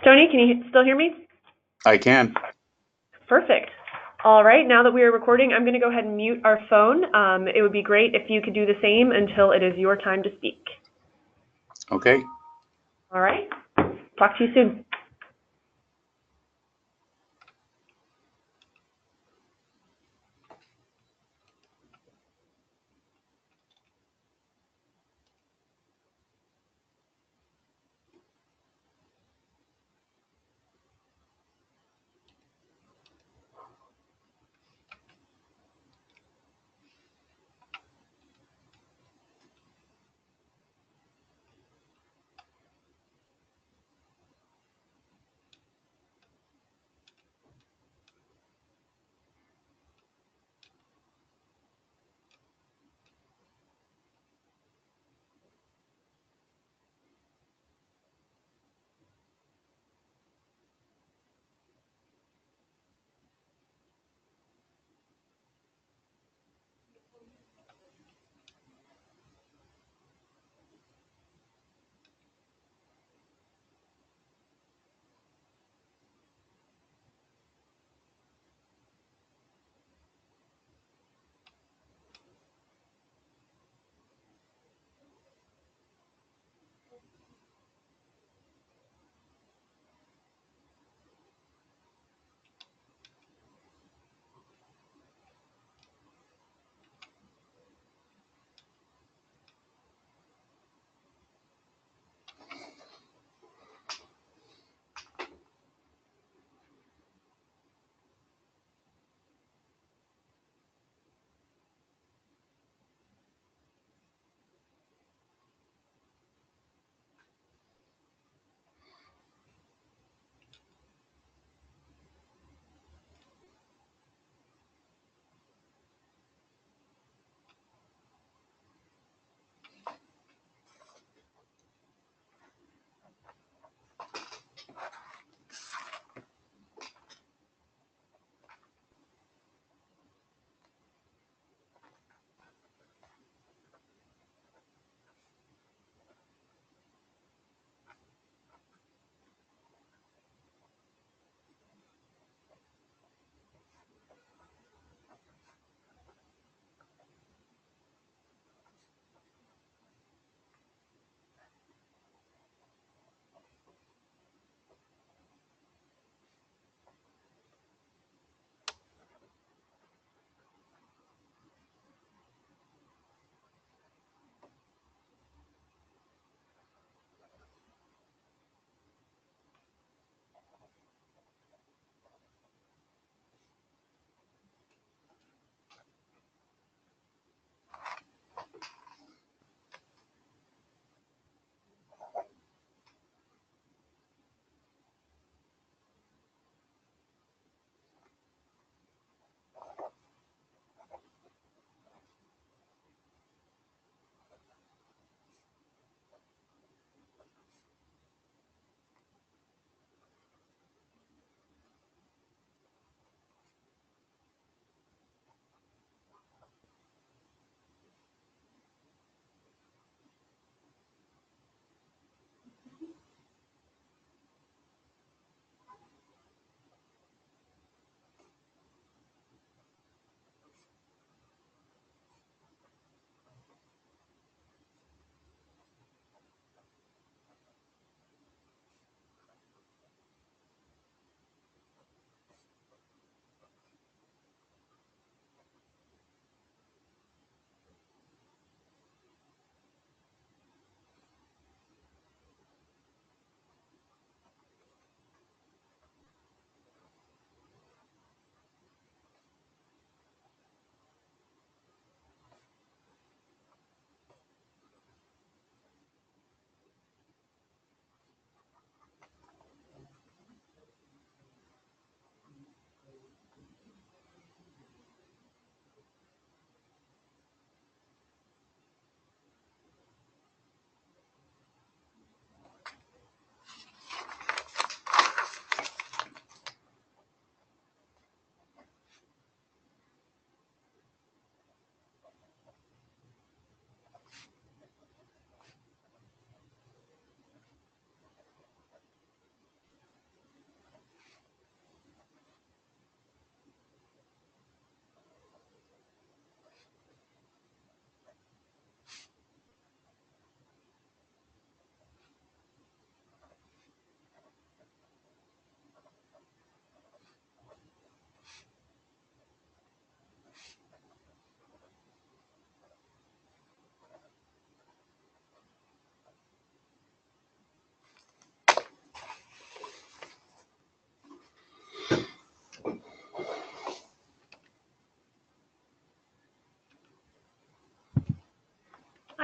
Tony, can you still hear me? I can. Perfect. All right, now that we are recording, I'm going to go ahead and mute our phone. It would be great if you could do the same until it is your time to speak. Okay. All right, talk to you soon.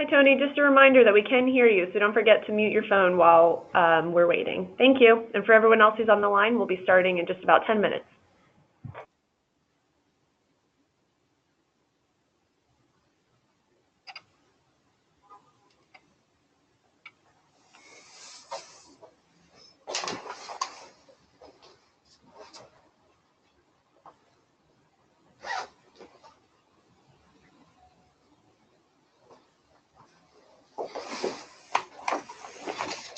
Hi, Tony. Just a reminder that we can hear you, so don't forget to mute your phone while we're waiting. Thank you. And for everyone else who's on the line, we'll be starting in just about 10 minutes.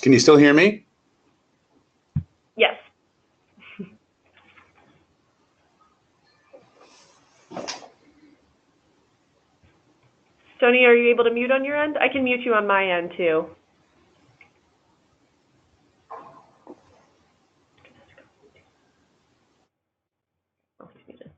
Can you still hear me? Yes. Tony, are you able to mute on your end? I can mute you on my end, too. Oh, he's muted.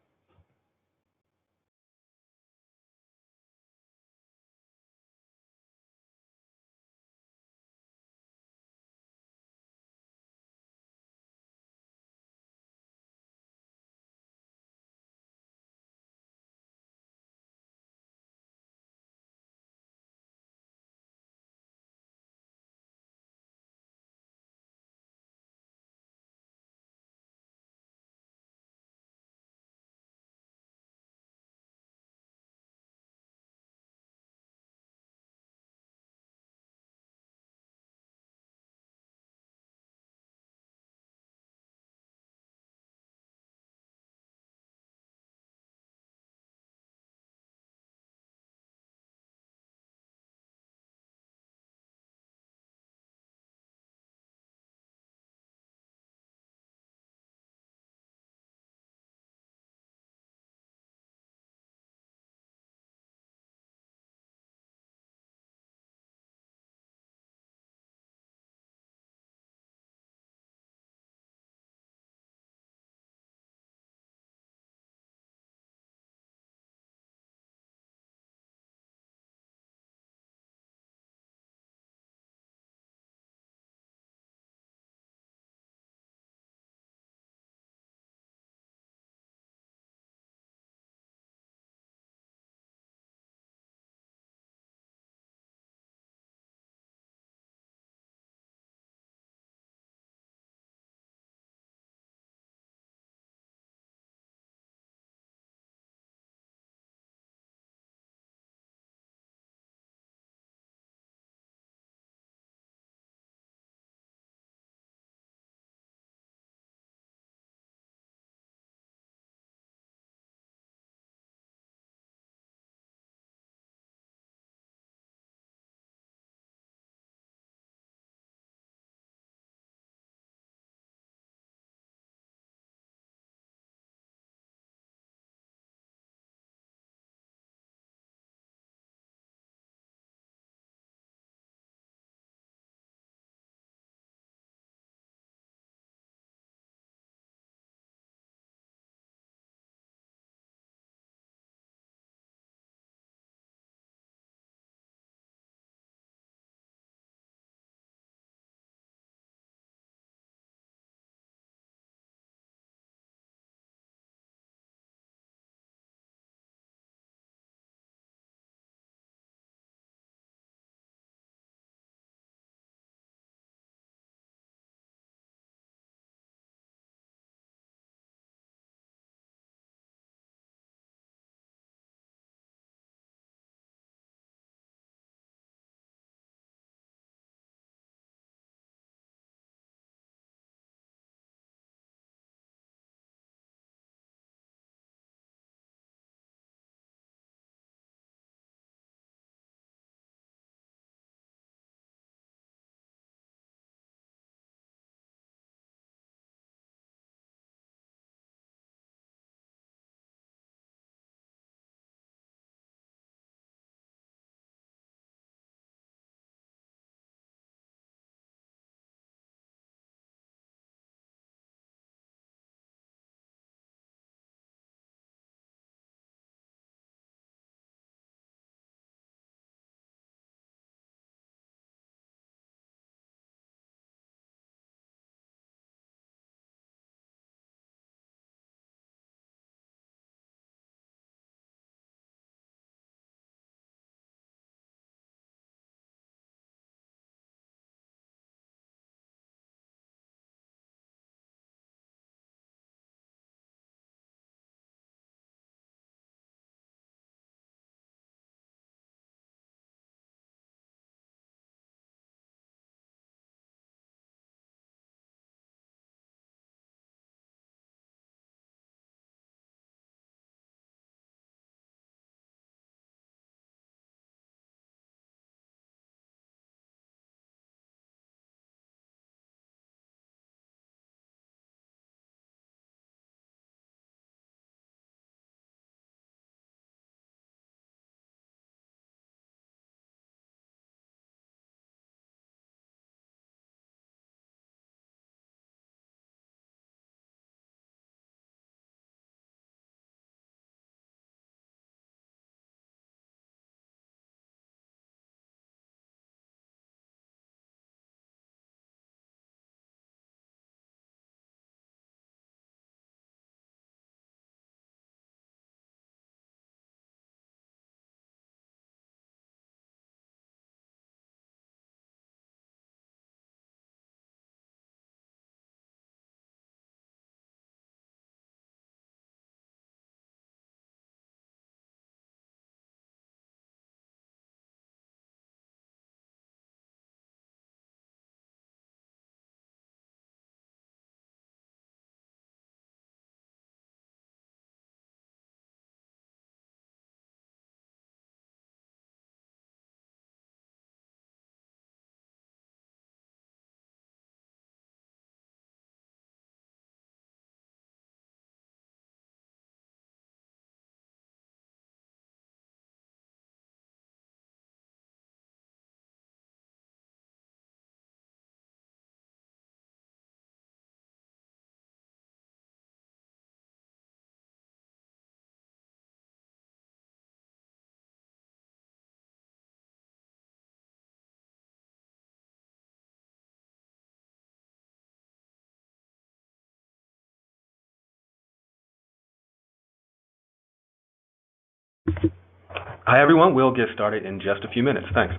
Hi, everyone. We'll get started in just a few minutes. Thanks.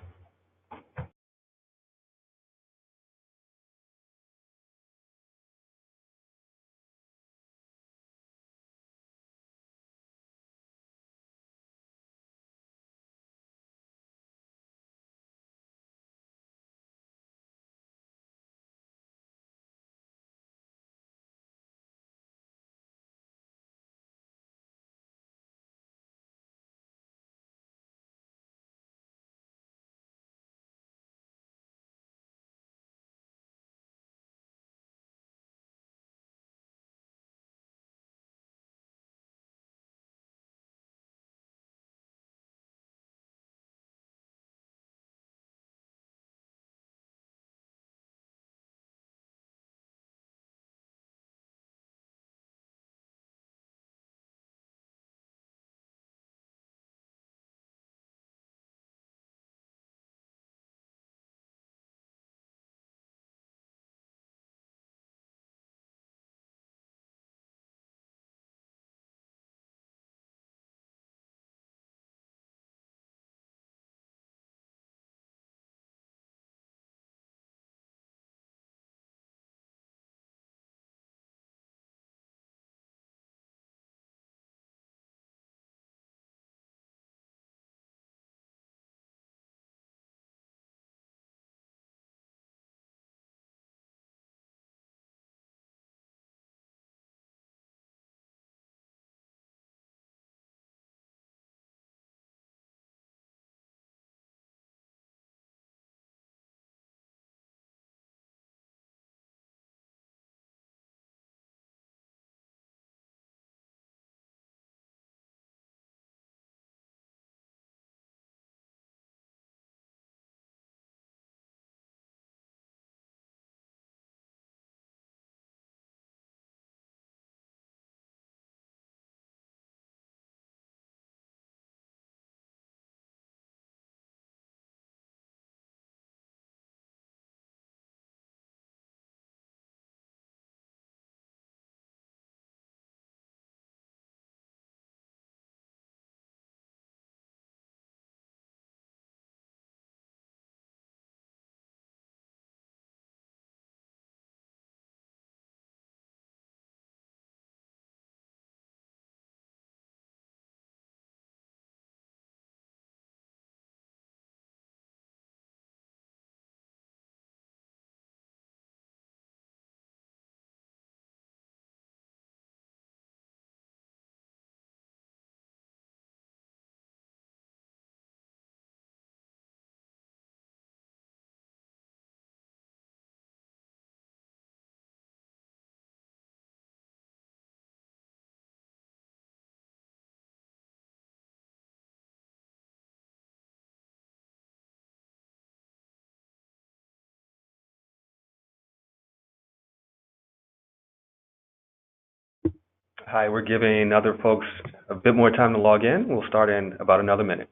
Hi, we're giving other folks a bit more time to log in. We'll start in about another minute.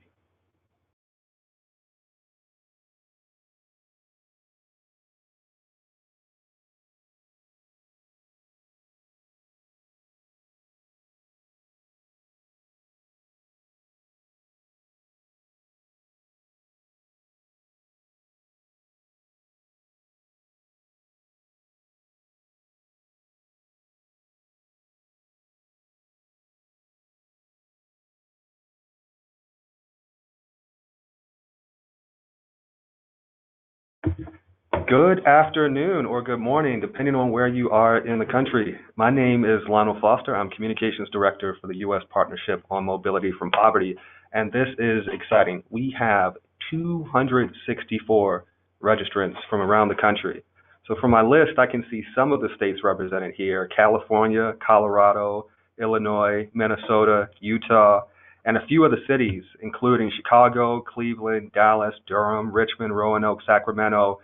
Good afternoon or good morning, depending on where you are in the country. My name is Lionel Foster. I'm Communications Director for the U.S. Partnership on Mobility from Poverty, and this is exciting. We have 264 registrants from around the country. So from my list, I can see some of the states represented here: California, Colorado, Illinois, Minnesota, Utah, and a few other cities, including Chicago, Cleveland, Dallas, Durham, Richmond, Roanoke, Sacramento.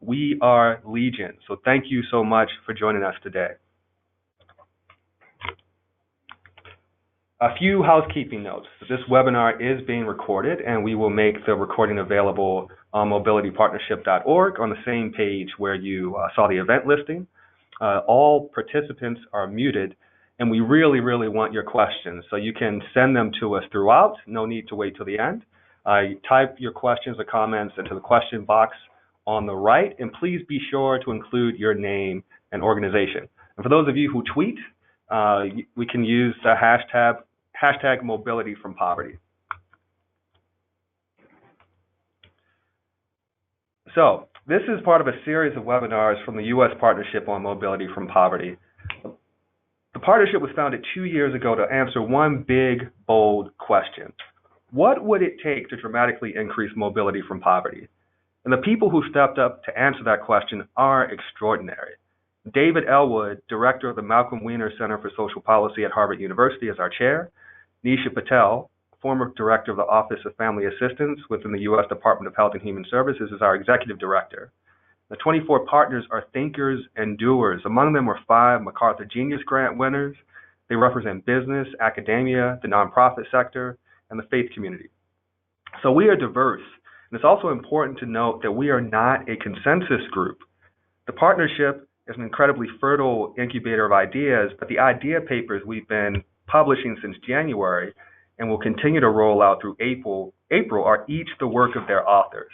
We are Legion, so thank you so much for joining us today. A few housekeeping notes. This webinar is being recorded, and we will make the recording available on mobilitypartnership.org on the same page where you saw the event listing. All participants are muted, And we really, really want your questions. So you can send them to us throughout. No need to wait till the end. Type your questions or comments into the question box on the right, and please be sure to include your name and organization. And for those of you who tweet, we can use the hashtag mobility from poverty. So this is part of a series of webinars from the U.S. Partnership on Mobility from Poverty. The partnership was founded 2 years ago to answer one big, bold question. What would it take to dramatically increase mobility from poverty? And the people who stepped up to answer that question are extraordinary. David Elwood, director of the Malcolm Weiner Center for Social Policy at Harvard University, is our chair. Nisha Patel, former director of the Office of Family Assistance within the U.S. Department of Health and Human Services, is our executive director. The 24 partners are thinkers and doers. Among them are 5 MacArthur Genius Grant winners. They represent business, academia, the nonprofit sector, and the faith community. So we are diverse, and it's also important to note that we are not a consensus group. The partnership is an incredibly fertile incubator of ideas, but the idea papers we've been publishing since January and will continue to roll out through April are each the work of their authors.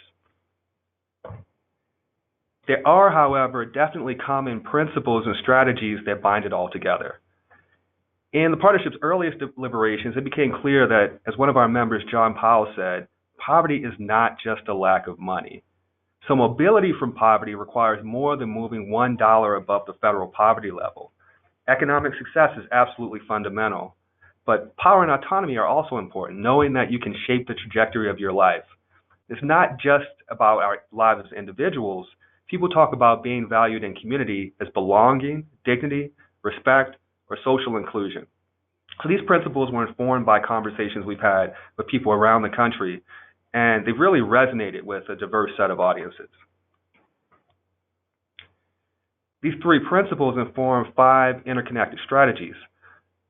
There are, however, definitely common principles and strategies that bind it all together. In the partnership's earliest deliberations, it became clear that, as one of our members, John Powell, said, poverty is not just a lack of money. So mobility from poverty requires more than moving $1 above the federal poverty level. Economic success is absolutely fundamental, but power and autonomy are also important, knowing that you can shape the trajectory of your life. It's not just about our lives as individuals. People talk about being valued in community as belonging, dignity, respect, or social inclusion. So these principles were informed by conversations we've had with people around the country, and they've really resonated with a diverse set of audiences. These 3 principles inform 5 interconnected strategies.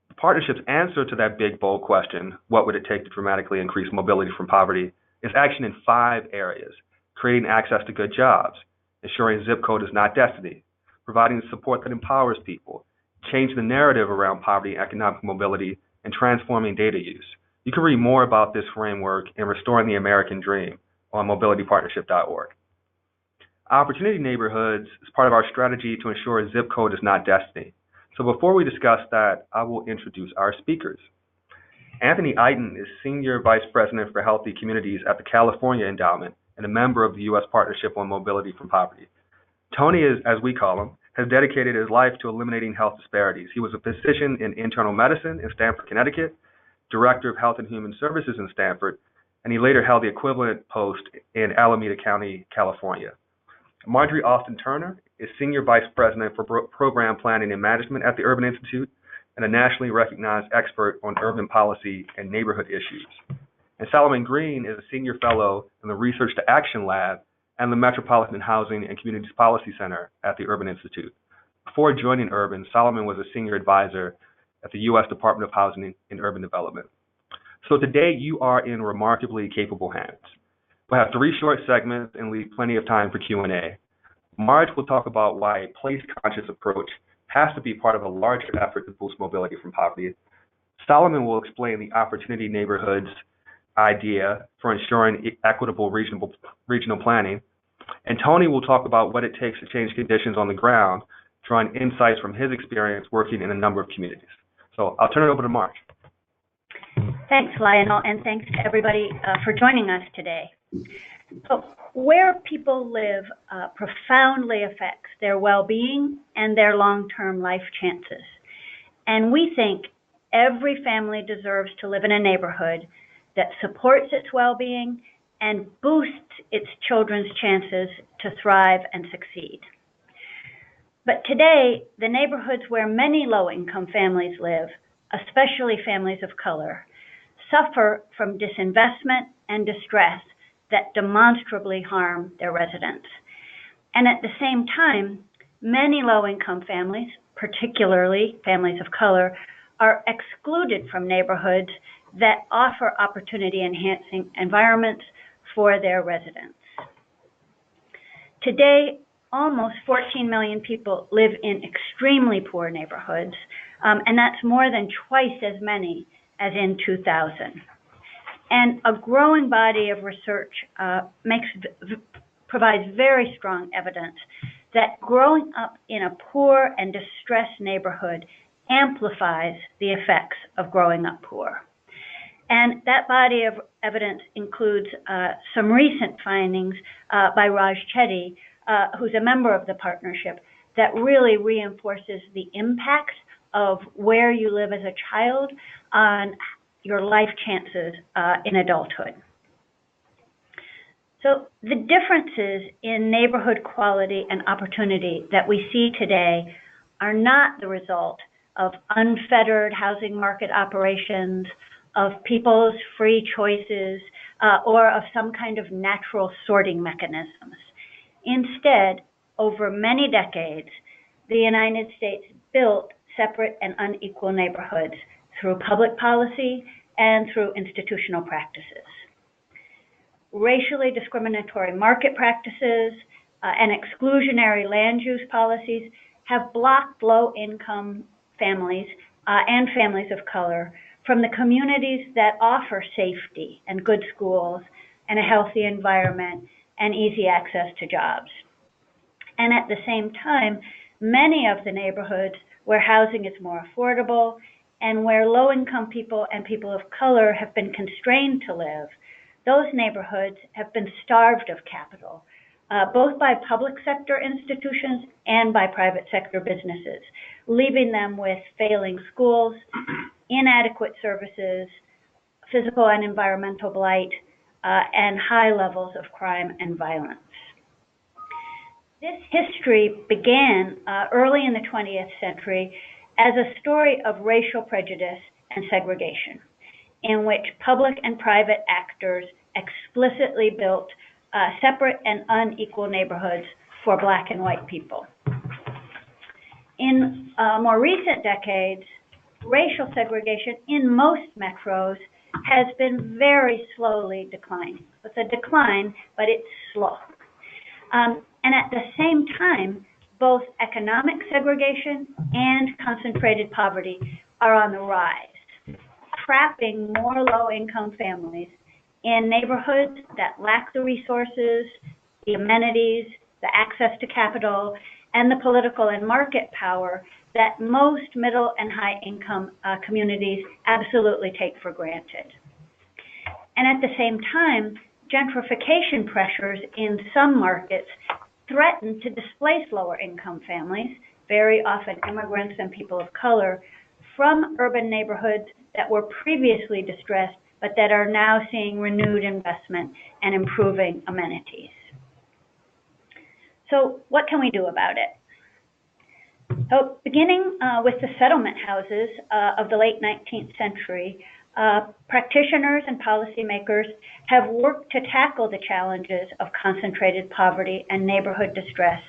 The partnership's answer to that big, bold question, what would it take to dramatically increase mobility from poverty, is action in 5 areas: creating access to good jobs, ensuring zip code is not destiny, providing support that empowers people, changing the narrative around poverty and economic mobility, and transforming data use. You can read more about this framework in Restoring the American Dream on mobilitypartnership.org. Opportunity neighborhoods is part of our strategy to ensure zip code is not destiny. So before we discuss that, I will introduce our speakers. Anthony Iton is Senior Vice President for Healthy Communities at the California Endowment and a member of the U.S. Partnership on Mobility from Poverty. Tony, is, as we call him, has dedicated his life to eliminating health disparities. He was a physician in internal medicine in Stamford, Connecticut, Director of Health and Human Services in Stanford, and he later held the equivalent post in Alameda County, California. Margery Austin-Turner is Senior Vice President for Program Planning and Management at the Urban Institute and a nationally recognized expert on urban policy and neighborhood issues. And Solomon Green is a Senior Fellow in the Research to Action Lab and the Metropolitan Housing and Communities Policy Center at the Urban Institute. Before joining Urban, Solomon was a Senior Advisor at the U.S. Department of Housing and Urban Development. So today you are in remarkably capable hands. We'll have 3 short segments and leave plenty of time for Q&A. Marge will talk about why a place-conscious approach has to be part of a larger effort to boost mobility from poverty. Solomon will explain the opportunity neighborhoods idea for ensuring equitable regional planning. And Tony will talk about what it takes to change conditions on the ground, drawing insights from his experience working in a number of communities. So I'll turn it over to Marge. Thanks, Lionel, and thanks to everybody for joining us today. So where people live profoundly affects their well-being and their long-term life chances. And we think every family deserves to live in a neighborhood that supports its well-being and boosts its children's chances to thrive and succeed. But today, the neighborhoods where many low-income families live, especially families of color, suffer from disinvestment and distress that demonstrably harm their residents. And at the same time, many low-income families, particularly families of color, are excluded from neighborhoods that offer opportunity-enhancing environments for their residents. Today, almost 14 million people live in extremely poor neighborhoods, and that's more than twice as many as in 2000. And a growing body of research provides very strong evidence that growing up in a poor and distressed neighborhood amplifies the effects of growing up poor. And that body of evidence includes some recent findings by Raj Chetty, who's a member of the partnership, that really reinforces the impact of where you live as a child on your life chances in adulthood. So the differences in neighborhood quality and opportunity that we see today are not the result of unfettered housing market operations, of people's free choices, or of some kind of natural sorting mechanisms. Instead, over many decades, the United States built separate and unequal neighborhoods through public policy and through institutional practices. Racially discriminatory market practices and exclusionary land use policies have blocked low-income families and families of color from the communities that offer safety and good schools and a healthy environment and easy access to jobs. And at the same time, many of the neighborhoods where housing is more affordable and where low-income people and people of color have been constrained to live, those neighborhoods have been starved of capital, both by public sector institutions and by private sector businesses, leaving them with failing schools, inadequate services, physical and environmental blight, and high levels of crime and violence. This history began early in the 20th century as a story of racial prejudice and segregation, in which public and private actors explicitly built separate and unequal neighborhoods for Black and white people. In more recent decades, racial segregation in most metros has been very slowly declining. It's a decline, but it's slow. And at the same time, both economic segregation and concentrated poverty are on the rise, trapping more low-income families in neighborhoods that lack the resources, the amenities, the access to capital, and the political and market power that most middle and high-income communities absolutely take for granted. And at the same time, gentrification pressures in some markets threaten to displace lower-income families, very often immigrants and people of color, from urban neighborhoods that were previously distressed but that are now seeing renewed investment and improving amenities. So what can we do about it? So beginning with the settlement houses of the late 19th century, practitioners and policymakers have worked to tackle the challenges of concentrated poverty and neighborhood distress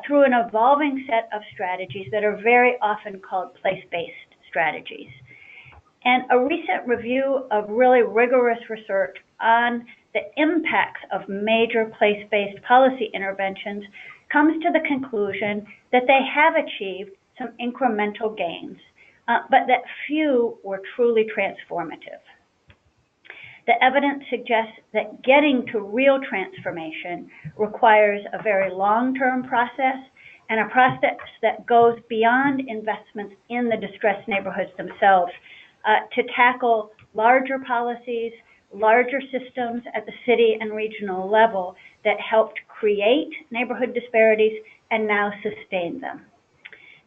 through an evolving set of strategies that are very often called place-based strategies. And a recent review of really rigorous research on the impacts of major place-based policy interventions comes to the conclusion that they have achieved some incremental gains, but that few were truly transformative. The evidence suggests that getting to real transformation requires a very long-term process and a process that goes beyond investments in the distressed neighborhoods themselves to tackle larger policies, larger systems at the city and regional level that helped create neighborhood disparities and now sustain them.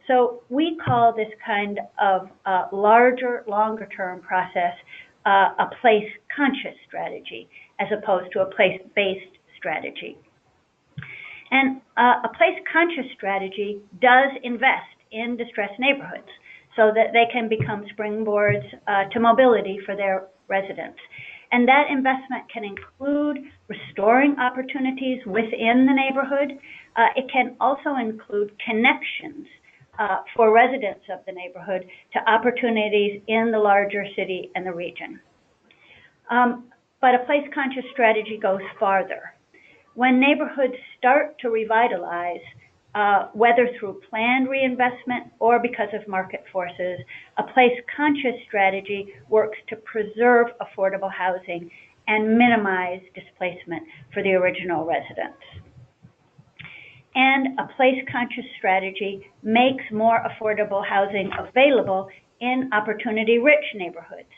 So we call this kind of larger, longer-term process a place-conscious strategy as opposed to a place-based strategy. And a place-conscious strategy does invest in distressed neighborhoods so that they can become springboards to mobility for their residents. And that investment can include restoring opportunities within the neighborhood. It can also include connections for residents of the neighborhood to opportunities in the larger city and the region. But a place-conscious strategy goes farther. When neighborhoods start to revitalize, whether through planned reinvestment or because of market forces, a place-conscious strategy works to preserve affordable housing and minimize displacement for the original residents. And a place-conscious strategy makes more affordable housing available in opportunity-rich neighborhoods.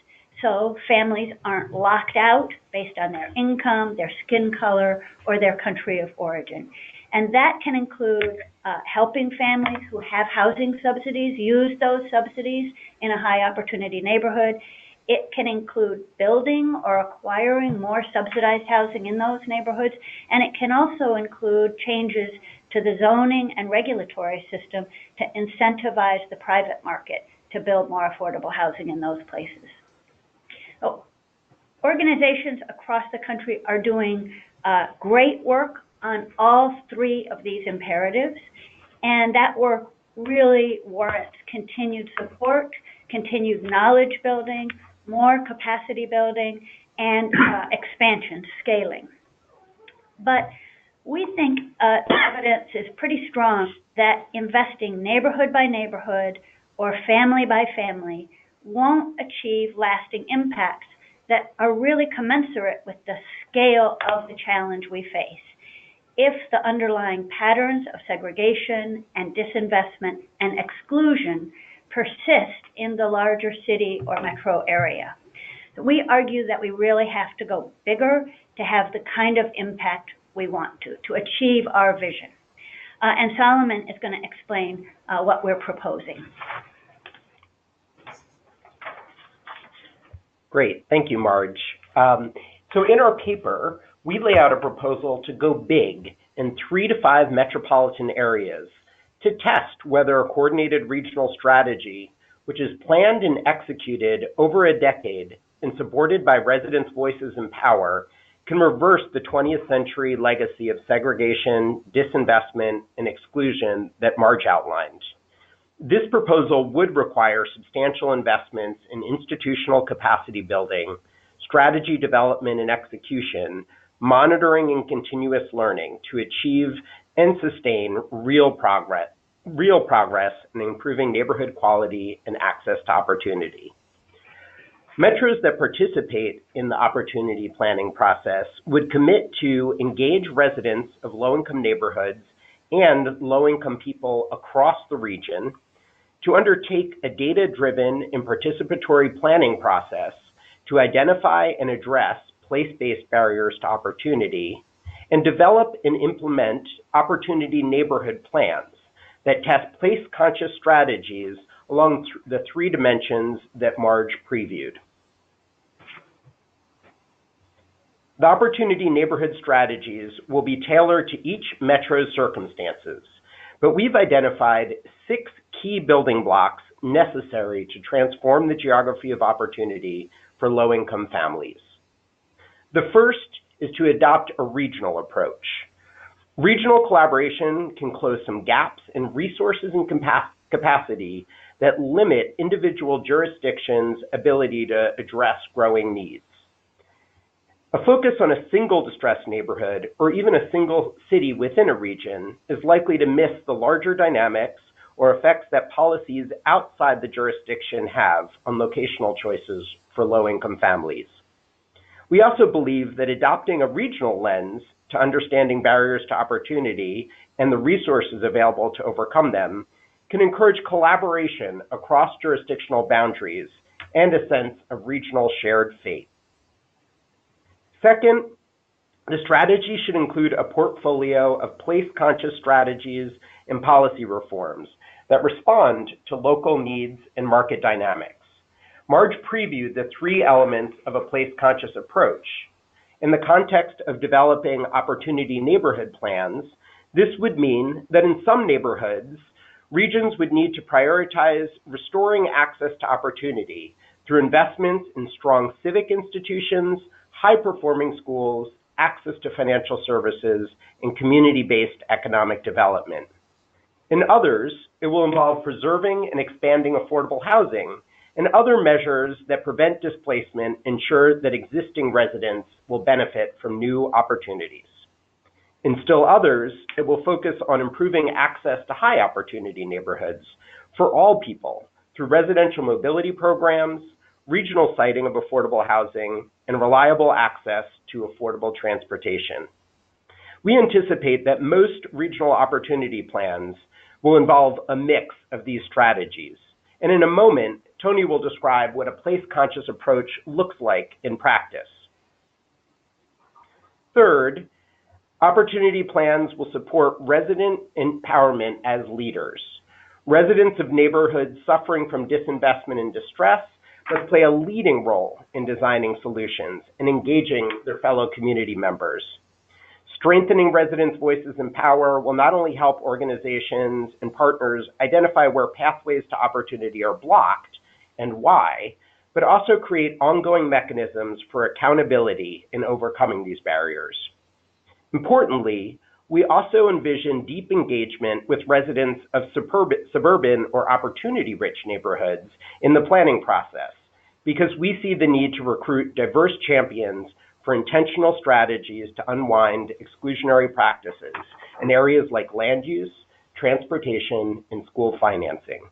So families aren't locked out based on their income, their skin color, or their country of origin. And that can include helping families who have housing subsidies use those subsidies in a high opportunity neighborhood. It can include building or acquiring more subsidized housing in those neighborhoods. And it can also include changes to the zoning and regulatory system to incentivize the private market to build more affordable housing in those places. So, organizations across the country are doing great work on all three of these imperatives, and that work really warrants continued support, continued knowledge building, more capacity building, and expansion, scaling. But we think the evidence is pretty strong that investing neighborhood by neighborhood or family by family won't achieve lasting impacts that are really commensurate with the scale of the challenge we face if the underlying patterns of segregation and disinvestment and exclusion persist in the larger city or metro area. So we argue that we really have to go bigger to have the kind of impact we want to achieve our vision. And Solomon is going to explain what we're proposing. Great, thank you, Marge. So in our paper, we lay out a proposal to go big in 3 to 5 metropolitan areas to test whether a coordinated regional strategy, which is planned and executed over a decade and supported by residents' voices and power, can reverse the 20th century legacy of segregation, disinvestment, and exclusion that Marge outlined. This proposal would require substantial investments in institutional capacity building, strategy development and execution, monitoring and continuous learning to achieve and sustain real progress in improving neighborhood quality and access to opportunity. Metros that participate in the opportunity planning process would commit to engage residents of low-income neighborhoods and low-income people across the region to undertake a data-driven and participatory planning process to identify and address place-based barriers to opportunity and develop and implement opportunity neighborhood plans that test place-conscious strategies along the 3 dimensions that Marge previewed. The opportunity neighborhood strategies will be tailored to each metro's circumstances, but we've identified 6 key building blocks necessary to transform the geography of opportunity for low-income families. The first is to adopt a regional approach. Regional collaboration can close some gaps in resources and capacity that limit individual jurisdictions' ability to address growing needs. A focus on a single distressed neighborhood or even a single city within a region is likely to miss the larger dynamics or effects that policies outside the jurisdiction have on locational choices for low-income families. We also believe that adopting a regional lens to understanding barriers to opportunity and the resources available to overcome them can encourage collaboration across jurisdictional boundaries and a sense of regional shared fate. Second, the strategy should include a portfolio of place-conscious strategies and policy reforms that respond to local needs and market dynamics. Marge previewed the 3 elements of a place-conscious approach. In the context of developing opportunity neighborhood plans, this would mean that in some neighborhoods, regions would need to prioritize restoring access to opportunity through investments in strong civic institutions, high-performing schools, access to financial services, and community-based economic development. In others, it will involve preserving and expanding affordable housing and other measures that prevent displacement ensure that existing residents will benefit from new opportunities. In still others, it will focus on improving access to high opportunity neighborhoods for all people through residential mobility programs, regional siting of affordable housing, and reliable access to affordable transportation. We anticipate that most regional opportunity plans will involve a mix of these strategies. And in a moment, Tony will describe what a place-conscious approach looks like in practice. Third, opportunity plans will support resident empowerment as leaders. Residents of neighborhoods suffering from disinvestment and distress must play a leading role in designing solutions and engaging their fellow community members. Strengthening residents' voices and power will not only help organizations and partners identify where pathways to opportunity are blocked and why, but also create ongoing mechanisms for accountability in overcoming these barriers. Importantly, we also envision deep engagement with residents of suburban or opportunity-rich neighborhoods in the planning process, because we see the need to recruit diverse champions for intentional strategies to unwind exclusionary practices in areas like land use, transportation, and school financing.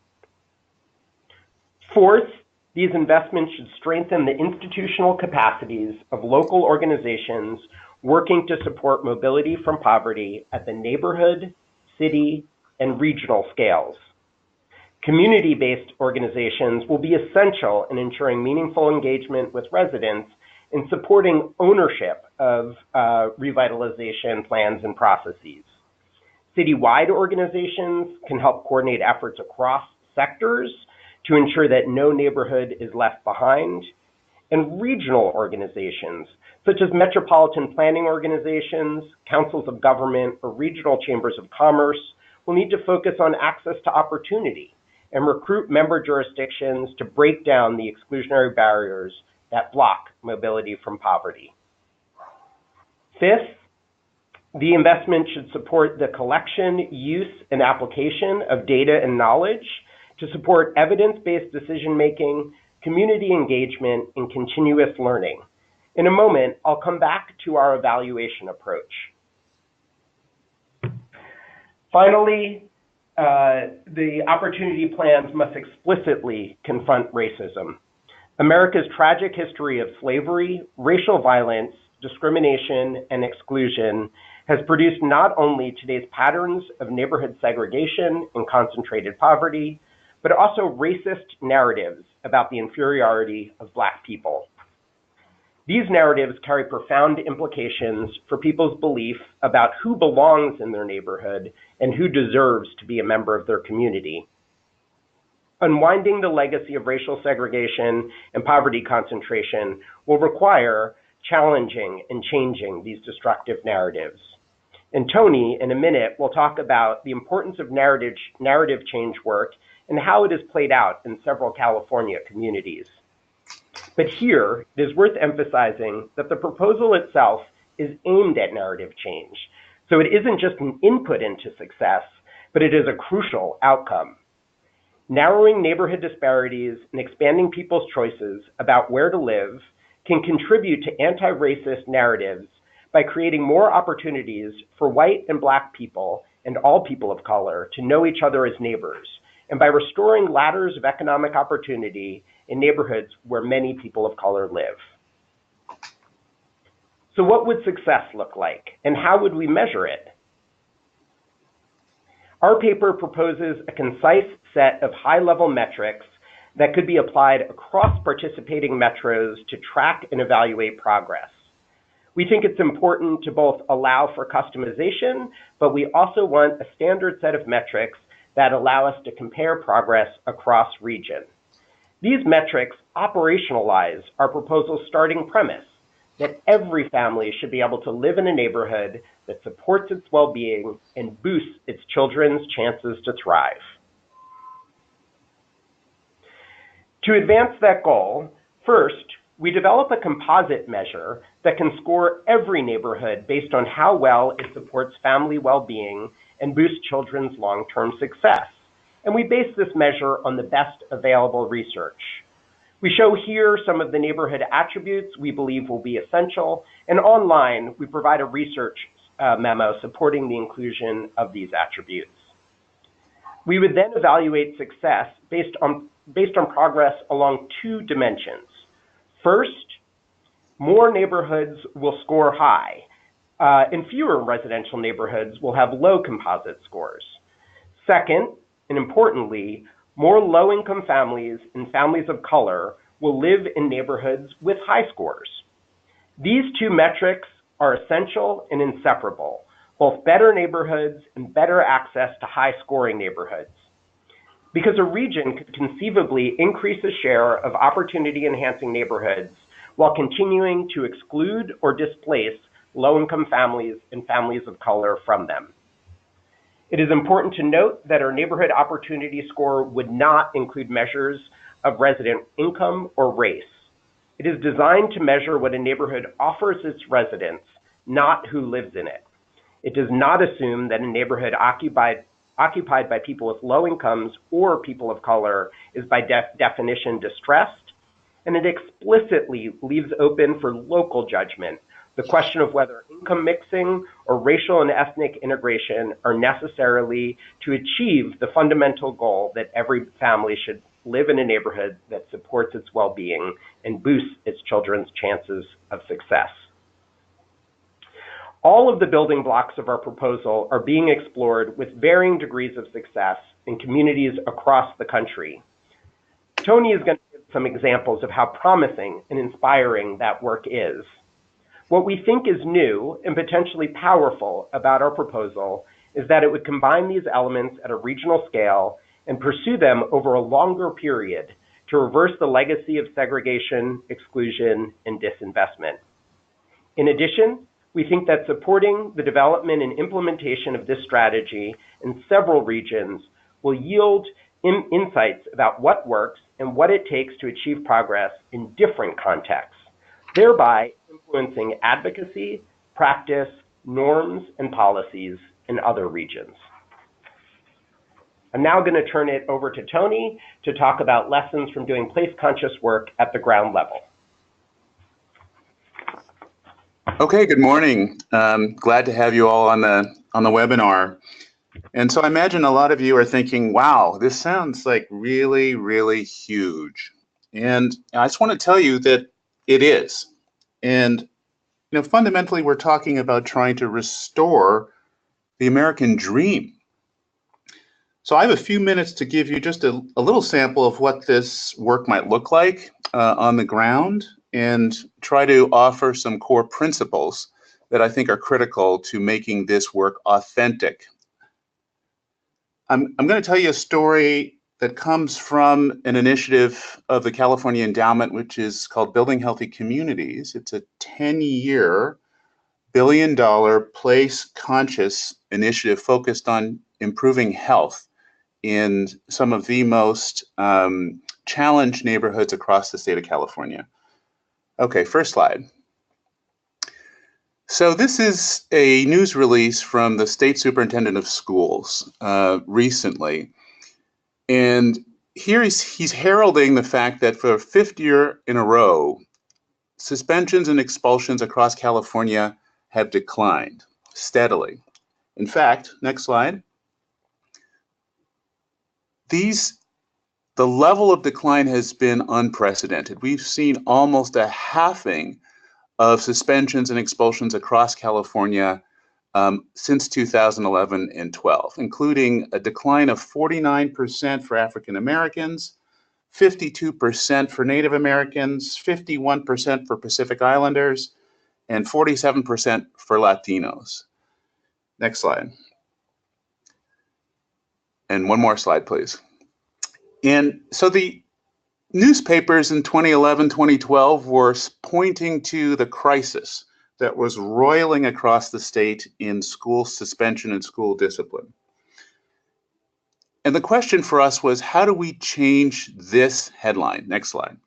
Fourth, these investments should strengthen the institutional capacities of local organizations working to support mobility from poverty at the neighborhood, city, and regional scales. Community-based organizations will be essential in ensuring meaningful engagement with residents in supporting ownership of revitalization plans and processes. Citywide organizations can help coordinate efforts across sectors to ensure that no neighborhood is left behind. And regional organizations, such as metropolitan planning organizations, councils of government, or regional chambers of commerce, will need to focus on access to opportunity and recruit member jurisdictions to break down the exclusionary barriers that block mobility from poverty. Fifth, the investment should support the collection, use, and application of data and knowledge to support evidence-based decision-making, community engagement, and continuous learning. In a moment, I'll come back to our evaluation approach. Finally, the opportunity plans must explicitly confront racism. America's tragic history of slavery, racial violence, discrimination, and exclusion has produced not only today's patterns of neighborhood segregation and concentrated poverty, but also racist narratives about the inferiority of Black people. These narratives carry profound implications for people's belief about who belongs in their neighborhood and who deserves to be a member of their community. Unwinding the legacy of racial segregation and poverty concentration will require challenging and changing these destructive narratives. And Tony, in a minute, will talk about the importance of narrative change work and how it has played out in several California communities. But here, it is worth emphasizing that the proposal itself is aimed at narrative change. So it isn't just an input into success, but it is a crucial outcome. Narrowing neighborhood disparities and expanding people's choices about where to live can contribute to anti-racist narratives by creating more opportunities for white and Black people and all people of color to know each other as neighbors, and by restoring ladders of economic opportunity in neighborhoods where many people of color live. So what would success look like, and how would we measure it? Our paper proposes a concise set of high-level metrics that could be applied across participating metros to track and evaluate progress. We think it's important to both allow for customization, but we also want a standard set of metrics that allow us to compare progress across region. These metrics operationalize our proposal's starting premise that every family should be able to live in a neighborhood that supports its well-being and boosts its children's chances to thrive. To advance that goal, first, we develop a composite measure that can score every neighborhood based on how well it supports family well-being and boosts children's long-term success. And we base this measure on the best available research. We show here some of the neighborhood attributes we believe will be essential, and online we provide a research memo supporting the inclusion of these attributes. We would then evaluate success based on progress along two dimensions. First, more neighborhoods will score high, and fewer residential neighborhoods will have low composite scores. Second, and importantly, more low-income families and families of color will live in neighborhoods with high scores. These two metrics are essential and inseparable, both better neighborhoods and better access to high-scoring neighborhoods. Because a region could conceivably increase a share of opportunity-enhancing neighborhoods while continuing to exclude or displace low-income families and families of color from them. It is important to note that our neighborhood opportunity score would not include measures of resident income or race. It is designed to measure what a neighborhood offers its residents, not who lives in it. It does not assume that a neighborhood occupied by people with low incomes or people of color is by definition distressed, and it explicitly leaves open for local judgment the question of whether income mixing or racial and ethnic integration are necessarily to achieve the fundamental goal that every family should live in a neighborhood that supports its well-being and boosts its children's chances of success. All of the building blocks of our proposal are being explored with varying degrees of success in communities across the country. Tony is going to give some examples of how promising and inspiring that work is. What we think is new and potentially powerful about our proposal is that it would combine these elements at a regional scale and pursue them over a longer period to reverse the legacy of segregation, exclusion, and disinvestment. In addition, we think that supporting the development and implementation of this strategy in several regions will yield insights about what works and what it takes to achieve progress in different contexts, thereby influencing advocacy, practice, norms, and policies in other regions. I'm now going to turn it over to Tony to talk about lessons from doing place-conscious work at the ground level. Okay, good morning. Glad to have you all on the webinar. And so I imagine a lot of you are thinking, wow, this sounds like really, really huge. And I just want to tell you that it is. And fundamentally, we're talking about trying to restore the American dream. So I have a few minutes to give you just a little sample of what this work might look like on the ground, and try to offer some core principles that I think are critical to making this work authentic. I'm going to tell you a story that comes from an initiative of the California Endowment, which is called Building Healthy Communities. It's a 10-year, billion-dollar place-conscious initiative focused on improving health in some of the most challenged neighborhoods across the state of California. Okay, first slide. So this is a news release from the State Superintendent of Schools recently. And here he's heralding the fact that for a fifth year in a row, suspensions and expulsions across California have declined steadily. In fact, next slide. The level of decline has been unprecedented. We've seen almost a halving of suspensions and expulsions across California since 2011 and 12, including a decline of 49% for African Americans, 52% for Native Americans, 51% for Pacific Islanders, and 47% for Latinos. Next slide. And one more slide, please. And so the newspapers in 2011, 2012 were pointing to the crisis that was roiling across the state in school suspension and school discipline. And the question for us was, how do we change this headline? Next slide.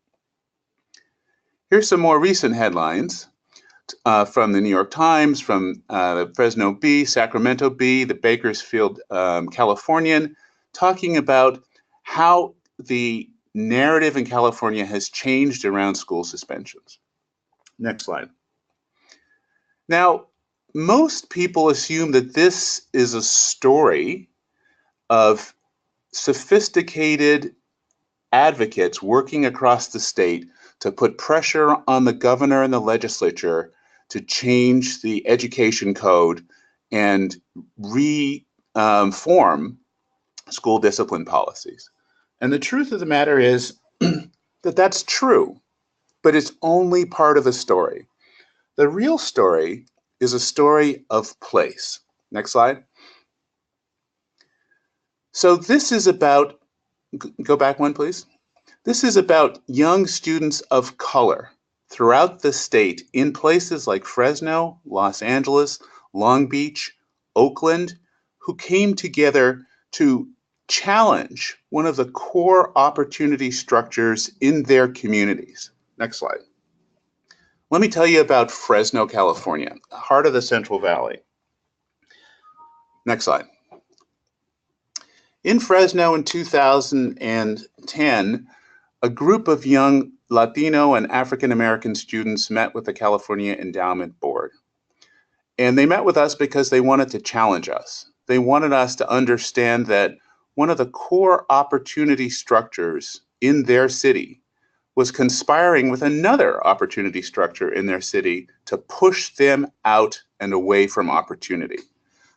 Here's some more recent headlines from the New York Times, from the Fresno Bee, Sacramento Bee, the Bakersfield Californian, talking about how the narrative in California has changed around school suspensions. Next slide. Now, most people assume that this is a story of sophisticated advocates working across the state to put pressure on the governor and the legislature to change the education code and reform school discipline policies. And the truth of the matter is that that's true, but it's only part of the story. The real story is a story of place. Next slide. So this is about, go back one, please. This is about young students of color throughout the state in places like Fresno, Los Angeles, Long Beach, Oakland, who came together to challenge one of the core opportunity structures in their communities. Next slide. Let me tell you about Fresno, California, heart of the Central Valley. Next slide. In Fresno in 2010, a group of young Latino and African American students met with the California Endowment Board. And they met with us because they wanted to challenge us. They wanted us to understand that one of the core opportunity structures in their city was conspiring with another opportunity structure in their city to push them out and away from opportunity.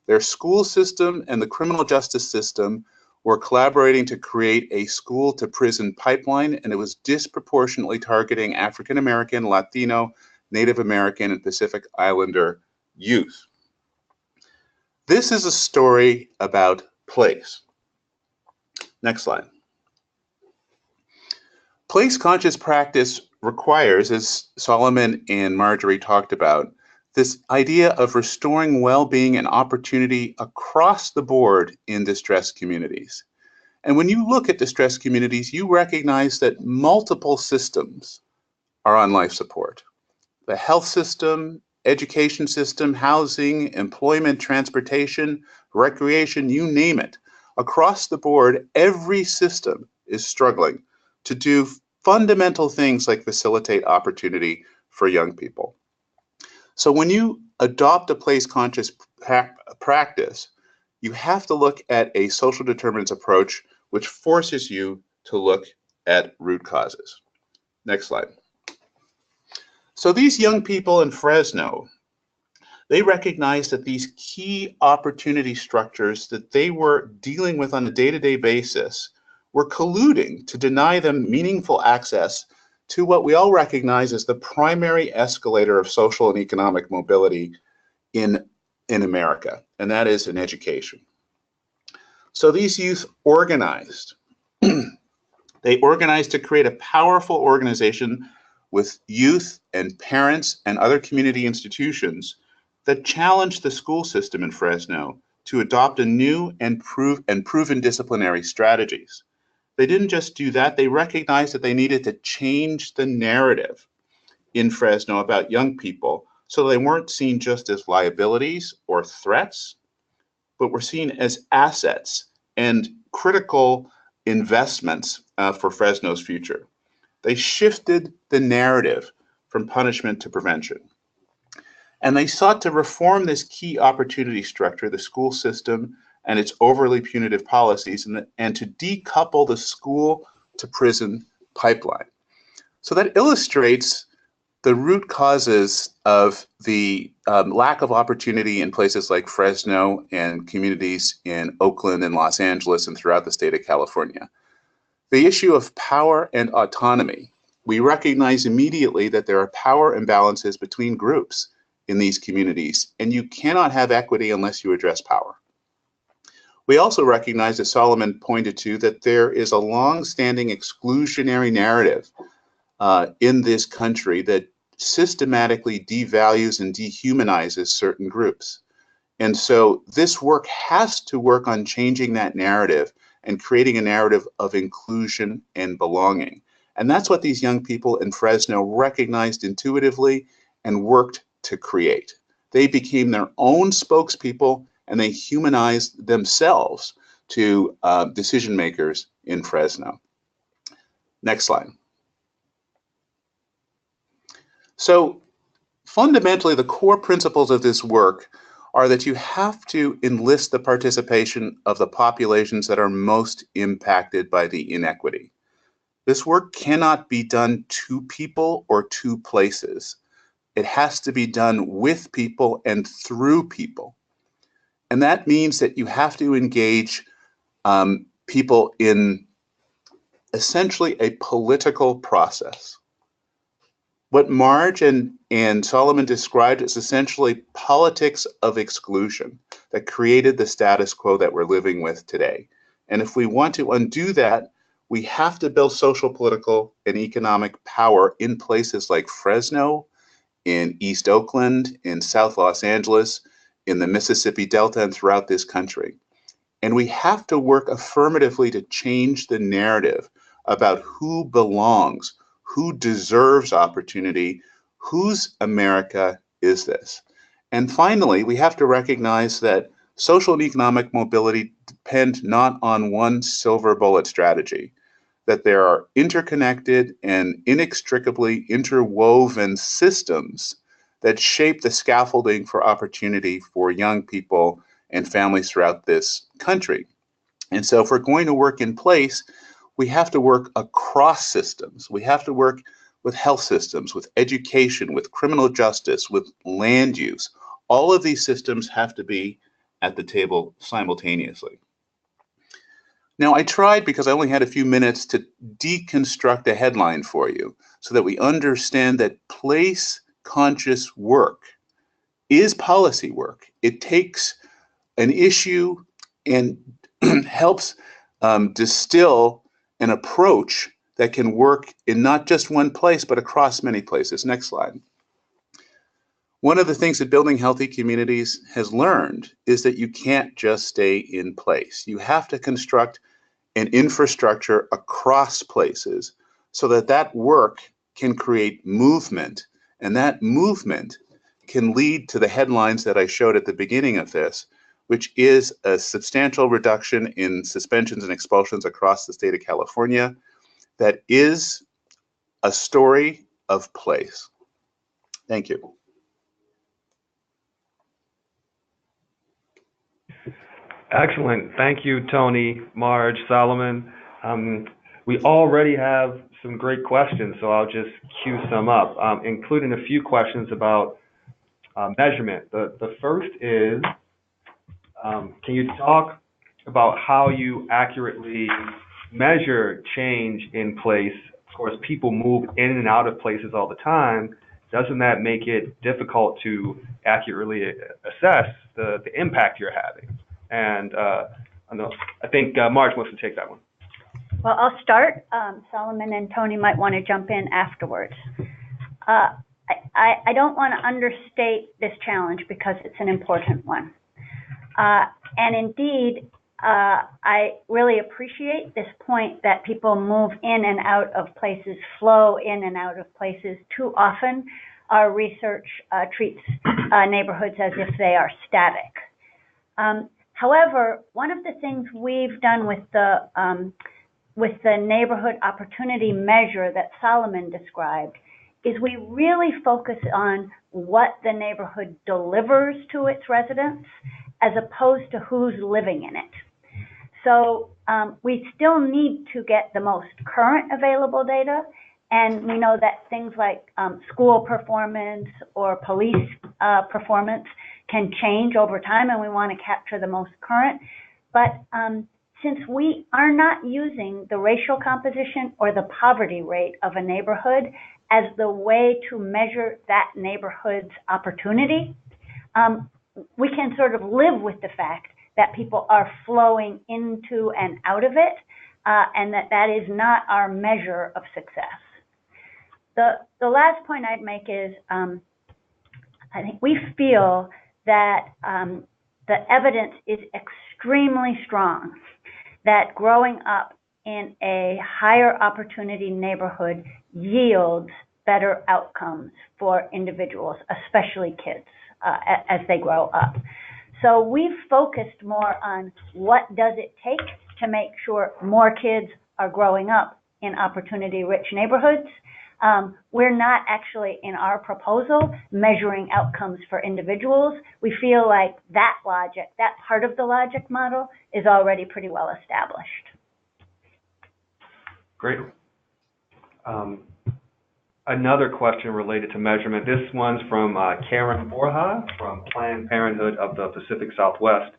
Their school system and the criminal justice system were collaborating to create a school-to-prison pipeline, and it was disproportionately targeting African American, Latino, Native American, and Pacific Islander youth. This is a story about place. Next slide. Place-conscious practice requires, as Solomon and Margery talked about, this idea of restoring well-being and opportunity across the board in distressed communities. And when you look at distressed communities, you recognize that multiple systems are on life support. The health system, education system, housing, employment, transportation, recreation, you name it. Across the board, every system is struggling to do fundamental things like facilitate opportunity for young people. So when you adopt a place-conscious practice, you have to look at a social determinants approach which forces you to look at root causes. Next slide. So these young people in Fresno, they recognized that these key opportunity structures that they were dealing with on a day-to-day basis were colluding to deny them meaningful access to what we all recognize as the primary escalator of social and economic mobility in America, and that is in education. So these youth organized. They organized to create a powerful organization with youth and parents and other community institutions that challenged the school system in Fresno to adopt a new and proven disciplinary strategies. They didn't just do that, they recognized that they needed to change the narrative in Fresno about young people so they weren't seen just as liabilities or threats, but were seen as assets and critical investments for Fresno's future. They shifted the narrative from punishment to prevention. And they sought to reform this key opportunity structure, the school system, and its overly punitive policies, and to decouple the school to prison pipeline. So that illustrates the root causes of the lack of opportunity in places like Fresno and communities in Oakland and Los Angeles and throughout the state of California. The issue of power and autonomy. We recognize immediately that there are power imbalances between groups in these communities, and you cannot have equity unless you address power. We also recognize, as Solomon pointed to, that there is a long-standing exclusionary narrative in this country that systematically devalues and dehumanizes certain groups. And so this work has to work on changing that narrative and creating a narrative of inclusion and belonging. And that's what these young people in Fresno recognized intuitively and worked to create. They became their own spokespeople and they humanized themselves to decision makers in Fresno. Next slide. So fundamentally, the core principles of this work are that you have to enlist the participation of the populations that are most impacted by the inequity. This work cannot be done to people or to places. It has to be done with people and through people. And that means that you have to engage people in essentially a political process. What Marge and Solomon described is essentially politics of exclusion that created the status quo that we're living with today. And if we want to undo that, we have to build social, political, and economic power in places like Fresno, in East Oakland, in South Los Angeles, in the Mississippi Delta, and throughout this country. And we have to work affirmatively to change the narrative about who belongs, who deserves opportunity, whose America is this? And finally, we have to recognize that social and economic mobility depend not on one silver bullet strategy, that there are interconnected and inextricably interwoven systems that shape the scaffolding for opportunity for young people and families throughout this country. And so if we're going to work in place, we have to work across systems. We have to work with health systems, with education, with criminal justice, with land use. All of these systems have to be at the table simultaneously. Now, I tried, because I only had a few minutes, to deconstruct a headline for you so that we understand that place-conscious work is policy work. It takes an issue and helps distill an approach that can work in not just one place, but across many places. Next slide. One of the things that building healthy communities has learned is that you can't just stay in place. You have to construct an infrastructure across places so that that work can create movement, and that movement can lead to the headlines that I showed at the beginning of this, which is a substantial reduction in suspensions and expulsions across the state of California. That is a story of place. Thank you. Excellent. Thank you, Tony, Marge, Solomon. We already have some great questions, so I'll just cue some up, including a few questions about measurement. The first is, can you talk about how you accurately measure change in place? Of course, people move in and out of places all the time. Doesn't that make it difficult to accurately assess the impact you're having? And I think Marge wants to take that one. Well, I'll start. Solomon and Tony might want to jump in afterwards. I don't want to understate this challenge because it's an important one. And indeed, I really appreciate this point that people move in and out of places, flow in and out of places. Too often, our research treats neighborhoods as if they are static. However, one of the things we've done with the neighborhood opportunity measure that Solomon described is we really focus on what the neighborhood delivers to its residents as opposed to who's living in it. So we still need to get the most current available data, and we know that things like school performance or police performance can change over time, and we want to capture the most current. But since we are not using the racial composition or the poverty rate of a neighborhood as the way to measure that neighborhood's opportunity, we can sort of live with the fact that people are flowing into and out of it, and that is not our measure of success. The last point I'd make is I think we feel that the evidence is extremely strong that growing up in a higher opportunity neighborhood yields better outcomes for individuals, especially kids, as they grow up. So we've focused more on what does it take to make sure more kids are growing up in opportunity-rich neighborhoods, We're not actually, in our proposal, measuring outcomes for individuals. We feel like that logic, that part of the logic model, is already pretty well established. Great. Another question related to measurement. This one's from Karen Borja from Planned Parenthood of the Pacific Southwest.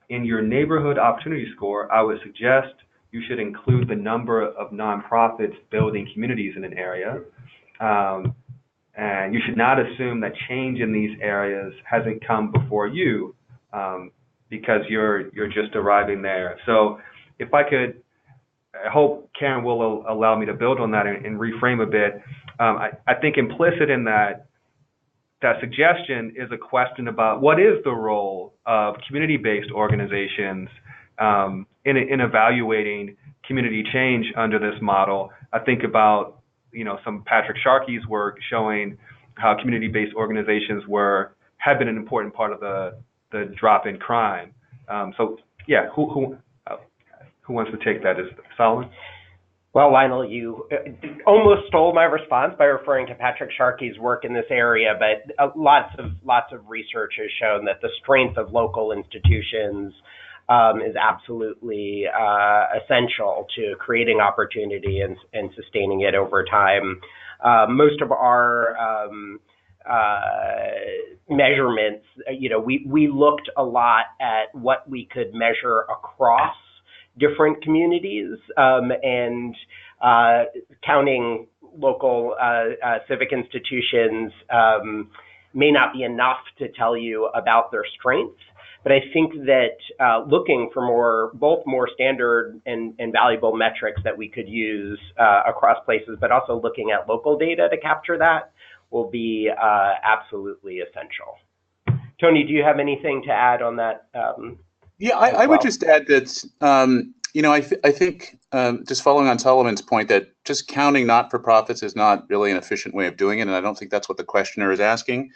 In your neighborhood opportunity score, I would suggest you should include the number of nonprofits building communities in an area. And you should not assume that change in these areas hasn't come before you because you're just arriving there. So if I could, I hope Karen will allow me to build on that and reframe a bit. I think implicit in that suggestion is a question about what is the role of community-based organizations in evaluating community change under this model. I think about some Patrick Sharkey's work showing how community-based organizations have been an important part of the drop in crime. So yeah, who wants to take that? Is Solomon? Well, Lionel, you almost stole my response by referring to Patrick Sharkey's work in this area, but lots of research has shown that the strength of local institutions is absolutely essential to creating opportunity and sustaining it over time. Most of our measurements, we looked a lot at what we could measure across different communities, and counting local civic institutions may not be enough to tell you about their strengths. But I think that looking for both more standard and valuable metrics that we could use across places, but also looking at local data to capture that will be absolutely essential. Tony, do you have anything to add on that? Yeah, I would just add that, I think just following on Solomon's point that just counting not-for-profits is not really an efficient way of doing it, and I don't think that's what the questioner is asking.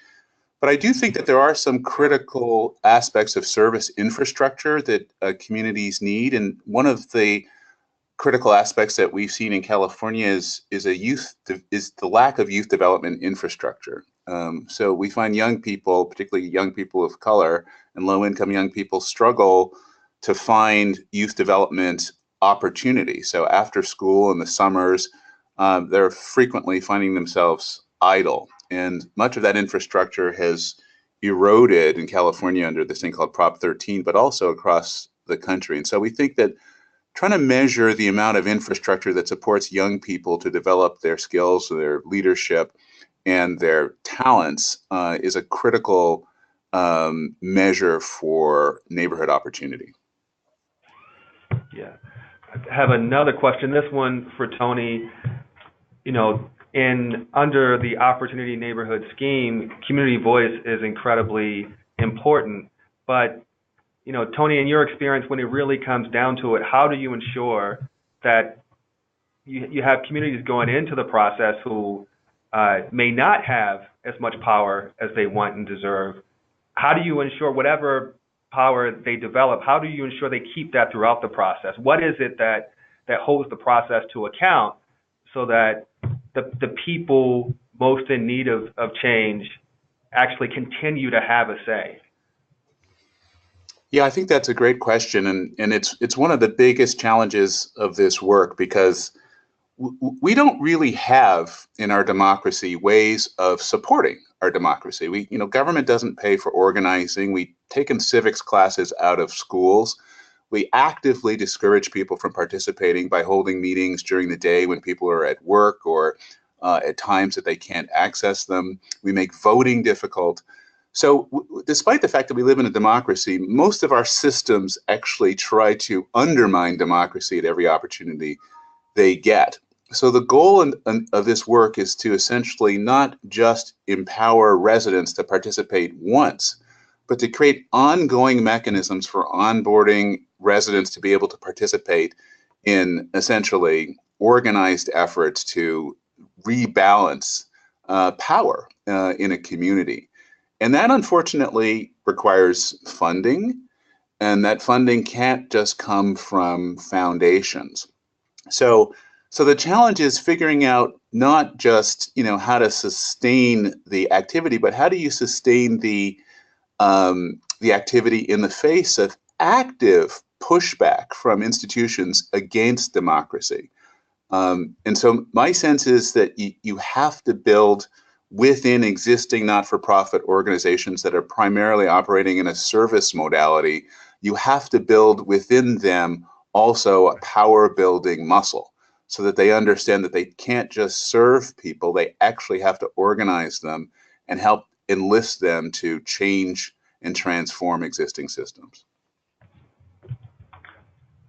But I do think that there are some critical aspects of service infrastructure that communities need, and one of the critical aspects that we've seen in California is the lack of youth development infrastructure. So we find young people, particularly young people of color and low-income young people, struggle to find youth development opportunities. So after school in the summers, they're frequently finding themselves idle. And much of that infrastructure has eroded in California under this thing called Prop 13, but also across the country. And so we think that trying to measure the amount of infrastructure that supports young people to develop their skills, their leadership, and their talents is a critical measure for neighborhood opportunity. Yeah. I have another question. This one for Tony. Under the Opportunity Neighborhood Scheme, community voice is incredibly important. But, Tony, in your experience, when it really comes down to it, how do you ensure that you have communities going into the process who may not have as much power as they want and deserve? How do you ensure whatever power they develop, how do you ensure they keep that throughout the process? What is it that holds the process to account so that the people most in need of change actually continue to have a say? Yeah, I think that's a great question, and it's one of the biggest challenges of this work, because we don't really have in our democracy ways of supporting our democracy. Government doesn't pay for organizing. We've taken civics classes out of schools. We actively discourage people from participating by holding meetings during the day when people are at work or at times that they can't access them. We make voting difficult. So despite the fact that we live in a democracy, most of our systems actually try to undermine democracy at every opportunity they get. So the goal of this work is to essentially not just empower residents to participate once, but to create ongoing mechanisms for onboarding residents to be able to participate in essentially organized efforts to rebalance power in a community. And that unfortunately requires funding, and that funding can't just come from foundations. So So the challenge is figuring out not just, how to sustain the activity, but how do you sustain the activity in the face of active pushback from institutions against democracy. And so my sense is that you have to build within existing not-for-profit organizations that are primarily operating in a service modality. You have to build within them also a power-building muscle so that they understand that they can't just serve people, they actually have to organize them and help enlist them to change and transform existing systems.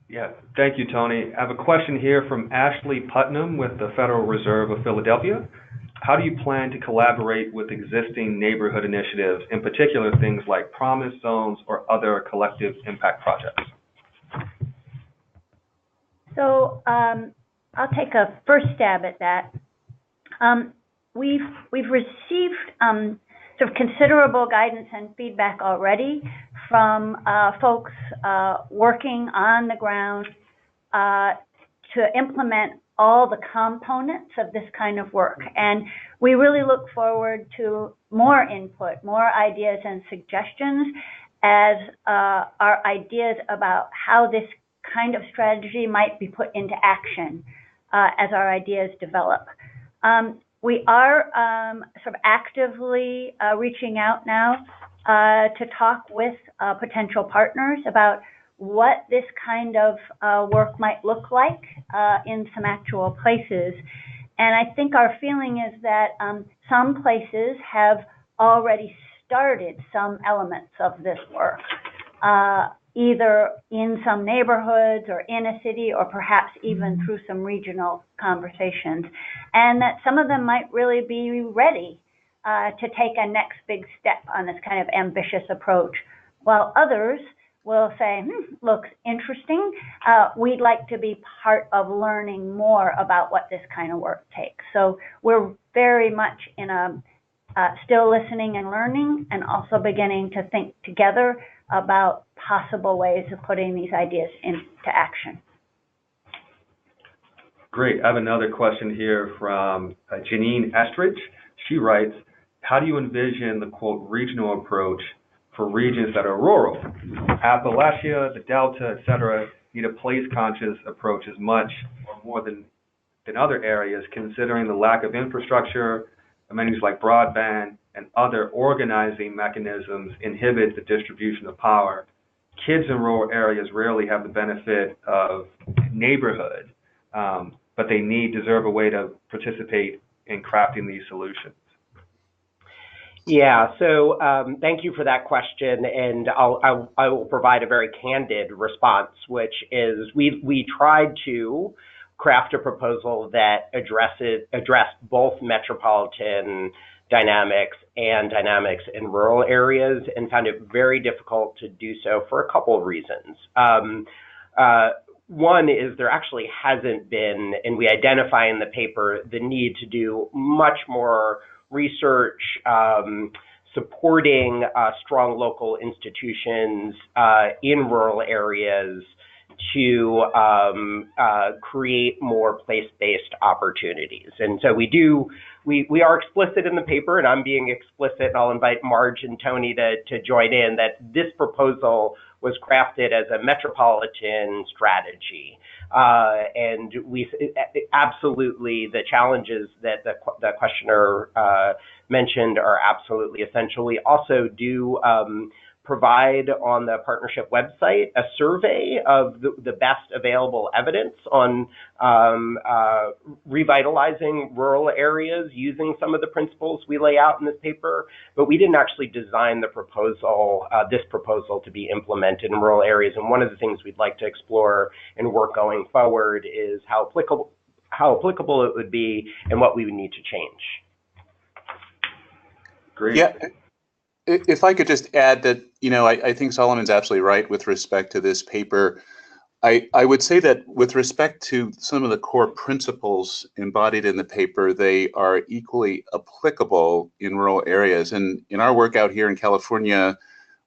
Yeah, thank you, Tony. I have a question here from Ashley Putnam with the Federal Reserve of Philadelphia. How do you plan to collaborate with existing neighborhood initiatives, in particular things like promise zones or other collective impact projects? So I'll take a first stab at that. We've received sort of considerable guidance and feedback already from folks working on the ground to implement all the components of this kind of work. And we really look forward to more input, more ideas and suggestions as our ideas about how this kind of strategy might be put into action as our ideas develop. We are sort of actively reaching out now to talk with potential partners about what this kind of work might look like in some actual places. And I think our feeling is that some places have already started some elements of this work, either in some neighborhoods or in a city or perhaps even through some regional conversations, and that some of them might really be ready to take a next big step on this kind of ambitious approach, while others will say, looks interesting, we'd like to be part of learning more about what this kind of work takes. So we're very much in a still listening and learning, and also beginning to think together about possible ways of putting these ideas into action. Great. I have another question here from Janine Estridge. She writes, how do you envision the, quote, regional approach for regions that are rural? Appalachia, the Delta, et cetera, need a place-conscious approach as much or more than other areas, considering the lack of infrastructure, amenities like broadband, and other organizing mechanisms inhibit the distribution of power. Kids in rural areas rarely have the benefit of neighborhood, but they deserve a way to participate in crafting these solutions. Yeah, so thank you for that question, and I will provide a very candid response, which is we tried to craft a proposal that addressed both metropolitan dynamics and dynamics in rural areas, and found it very difficult to do so for a couple of reasons. One is there actually hasn't been, and we identify in the paper, the need to do much more research supporting strong local institutions in rural areas to create more place-based opportunities. And so we are explicit in the paper, and I'm being explicit, and I'll invite Marge and Tony to join in, that this proposal was crafted as a metropolitan strategy. And we absolutely, the challenges that the questioner mentioned are absolutely essential. We also do provide on the partnership website a survey of the best available evidence on revitalizing rural areas using some of the principles we lay out in this paper, but we didn't actually design the proposal, this proposal, to be implemented in rural areas. And one of the things we'd like to explore and work going forward is how applicable it would be and what we would need to change. Great. Yeah. If I could just add that, I think Solomon's absolutely right with respect to this paper. I would say that with respect to some of the core principles embodied in the paper, they are equally applicable in rural areas. And in our work out here in California,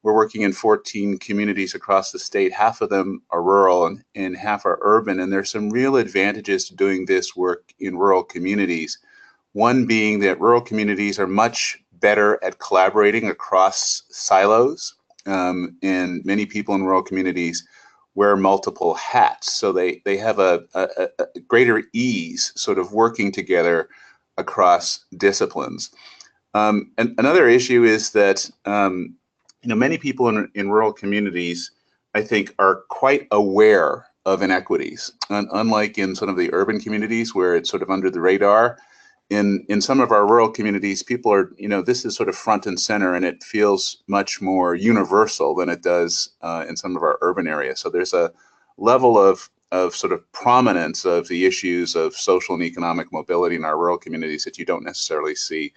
we're working in 14 communities across the state. Half of them are rural and half are urban. And there's some real advantages to doing this work in rural communities. One being that rural communities are much better at collaborating across silos. And many people in rural communities wear multiple hats. So they have a greater ease sort of working together across disciplines. And another issue is that many people in rural communities, I think, are quite aware of inequities. Unlike in some of the urban communities where it's sort of under the radar, in some of our rural communities, people are, this is sort of front and center, and it feels much more universal than it does in some of our urban areas. So there's a level of sort of prominence of the issues of social and economic mobility in our rural communities that you don't necessarily see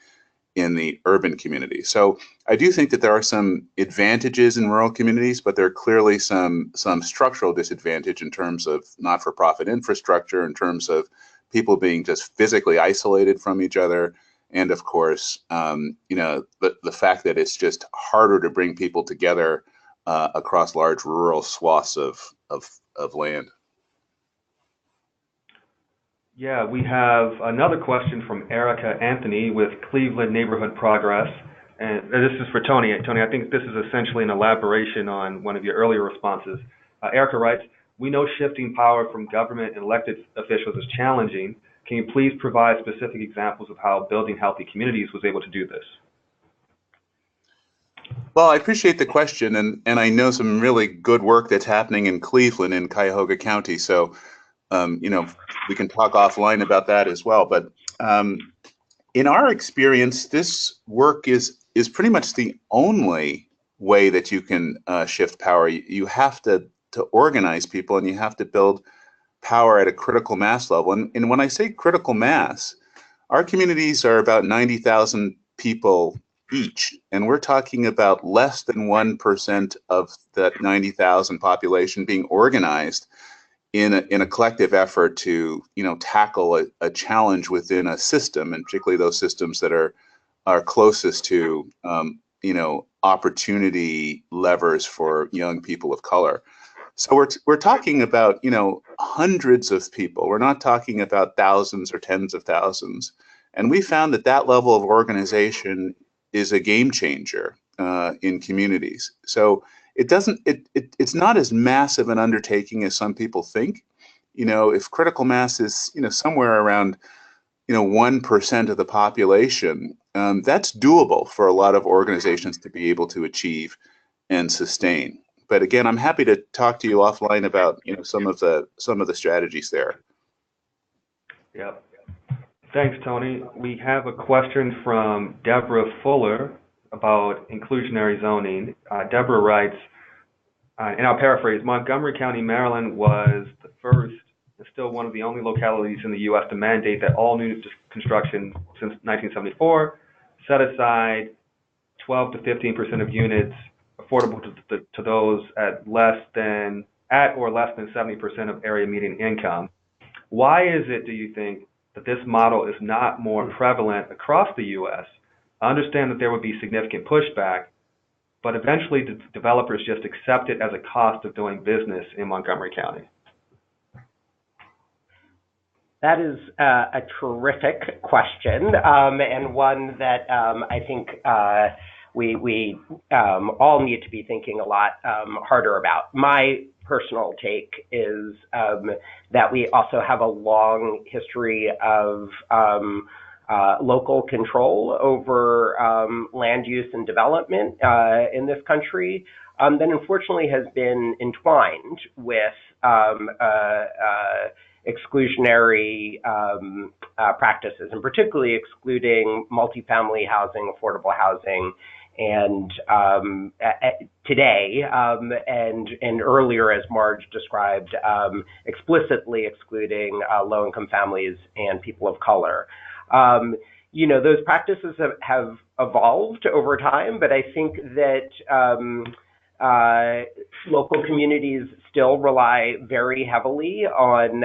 in the urban community. So I do think that there are some advantages in rural communities, but there are clearly some structural disadvantage in terms of not-for-profit infrastructure, in terms of people being just physically isolated from each other, and of course, the fact that it's just harder to bring people together across large rural swaths of land. Yeah, we have another question from Erica Anthony with Cleveland Neighborhood Progress. And this is for Tony. Tony, I think this is essentially an elaboration on one of your earlier responses. Erica writes, "We know shifting power from government and elected officials is challenging. Can you please provide specific examples of how Building Healthy Communities was able to do this?" Well, I appreciate the question, and I know some really good work that's happening in Cleveland in Cuyahoga County. So, we can talk offline about that as well. But in our experience, this work is pretty much the only way that you can shift power. You have to organize people, and you have to build power at a critical mass level. And when I say critical mass, our communities are about 90,000 people each, and we're talking about less than 1% of that 90,000 population being organized in a collective effort to tackle a challenge within a system, and particularly those systems that are closest to opportunity levers for young people of color. So we're talking about hundreds of people. We're not talking about thousands or tens of thousands. And we found that level of organization is a game changer in communities. So it's not as massive an undertaking as some people think. If critical mass is somewhere around 1% of the population, that's doable for a lot of organizations to be able to achieve and sustain. But again, I'm happy to talk to you offline about some of the strategies there. Yep. Thanks, Tony. We have a question from Deborah Fuller about inclusionary zoning. Deborah writes, and I'll paraphrase, "Montgomery County, Maryland was the first and still one of the only localities in the U.S. to mandate that all new construction since 1974 set aside 12 to 15% of units affordable to those at or less than 70% of area median income. Why is it, do you think, that this model is not more prevalent across the U.S.? I understand that there would be significant pushback, but eventually the developers just accept it as a cost of doing business in Montgomery County." That is a terrific question, and one that I think we all need to be thinking a lot harder about. My personal take is that we also have a long history of local control over land use and development in this country that unfortunately has been entwined with exclusionary practices, and particularly excluding multifamily housing, affordable housing, and today and earlier, as Marge described, explicitly excluding low-income families and people of color. Those practices have evolved over time, but I think that local communities still rely very heavily on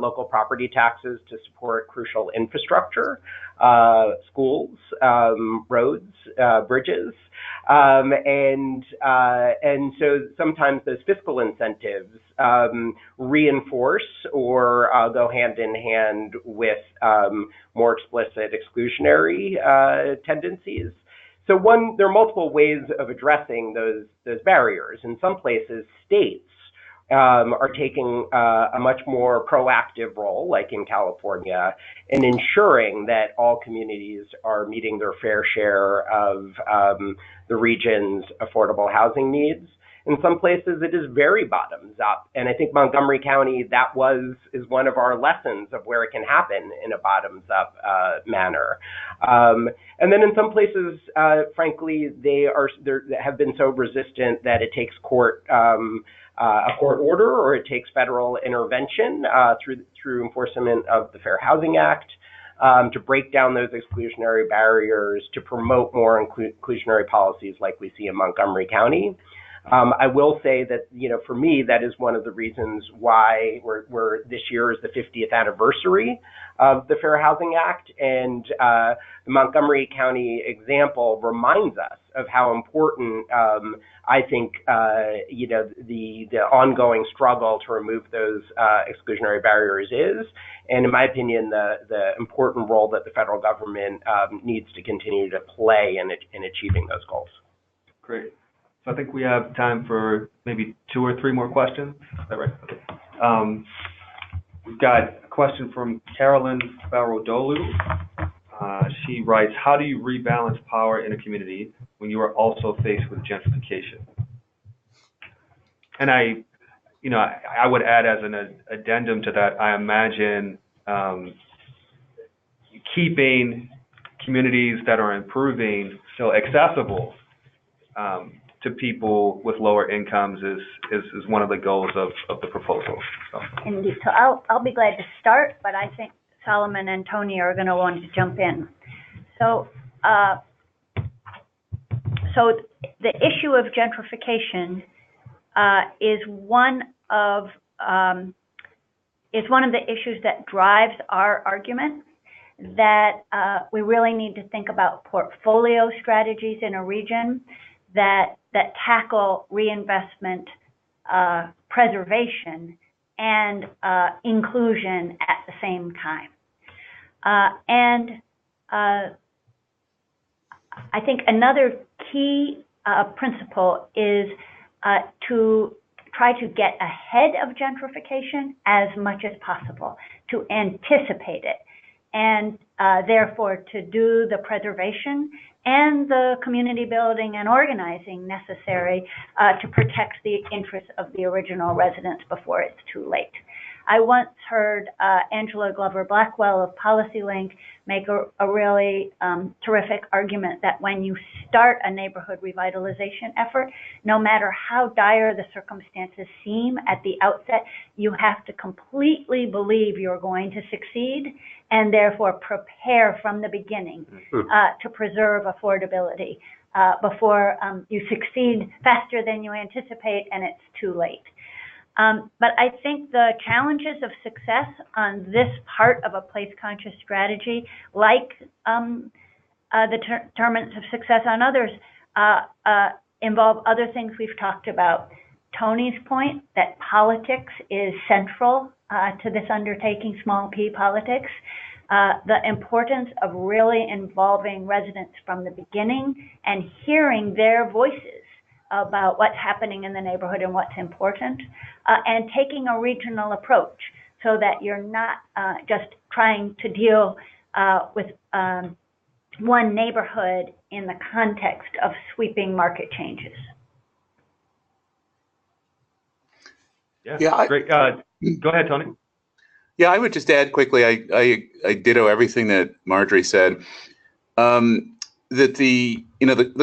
local property taxes to support crucial infrastructure, schools, roads, bridges, and so sometimes those fiscal incentives reinforce or go hand in hand with more explicit exclusionary tendencies. So there are multiple ways of addressing those barriers. In some places, states are taking a much more proactive role, like in California, in ensuring that all communities are meeting their fair share of the region's affordable housing needs. In some places, it is very bottoms up. And I think Montgomery County, is one of our lessons of where it can happen in a bottoms up manner. And then in some places, frankly, they have been so resistant that it takes a court order or it takes federal intervention through enforcement of the Fair Housing Act to break down those exclusionary barriers, to promote more inclusionary policies like we see in Montgomery County. I will say that, for me, that is one of the reasons why this year is the 50th anniversary of the Fair Housing Act. And the Montgomery County example reminds us of how important, I think, the ongoing struggle to remove those exclusionary barriers is. And in my opinion, the important role that the federal government needs to continue to play in achieving those goals. Great. So I think we have time for maybe 2 or 3 more questions. Is that right? Okay. We've got a question from Carolyn Barodolu. She writes, how do you rebalance power in a community when you are also faced with gentrification? And I would add as an addendum to that, I imagine keeping communities that are improving still accessible to people with lower incomes is one of the goals of the proposal. So. Indeed. So I'll be glad to start, but I think Solomon and Tony are going to want to jump in. So the issue of gentrification is one of the issues that drives our argument that we really need to think about portfolio strategies in a region that tackle reinvestment, preservation, and inclusion at the same time. I think another key principle is to try to get ahead of gentrification as much as possible, to anticipate it, and therefore to do the preservation and the community building and organizing necessary to protect the interests of the original residents before it's too late. I once heard Angela Glover Blackwell of PolicyLink make a really terrific argument that when you start a neighborhood revitalization effort, no matter how dire the circumstances seem at the outset, you have to completely believe you're going to succeed and therefore prepare from the beginning to preserve affordability before you succeed faster than you anticipate and it's too late. But I think the challenges of success on this part of a place-conscious strategy, like the determinants of success on others, involve other things we've talked about. Tony's point that politics is central to this undertaking, small p politics, the importance of really involving residents from the beginning and hearing their voices about what's happening in the neighborhood and what's important, and taking a regional approach so that you're not just trying to deal with one neighborhood in the context of sweeping market changes. Yeah, great. Go ahead, Tony. Yeah, I would just add quickly, I ditto everything that Margery said. That the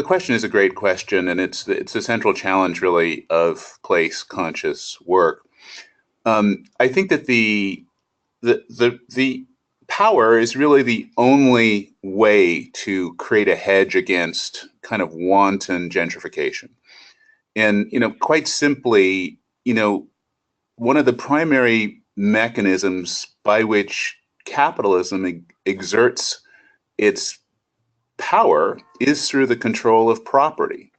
question is a great question, and it's a central challenge really of place conscious work. I think that the power is really the only way to create a hedge against kind of wanton gentrification. And, quite simply, one of the primary mechanisms by which capitalism exerts its power is through the control of property.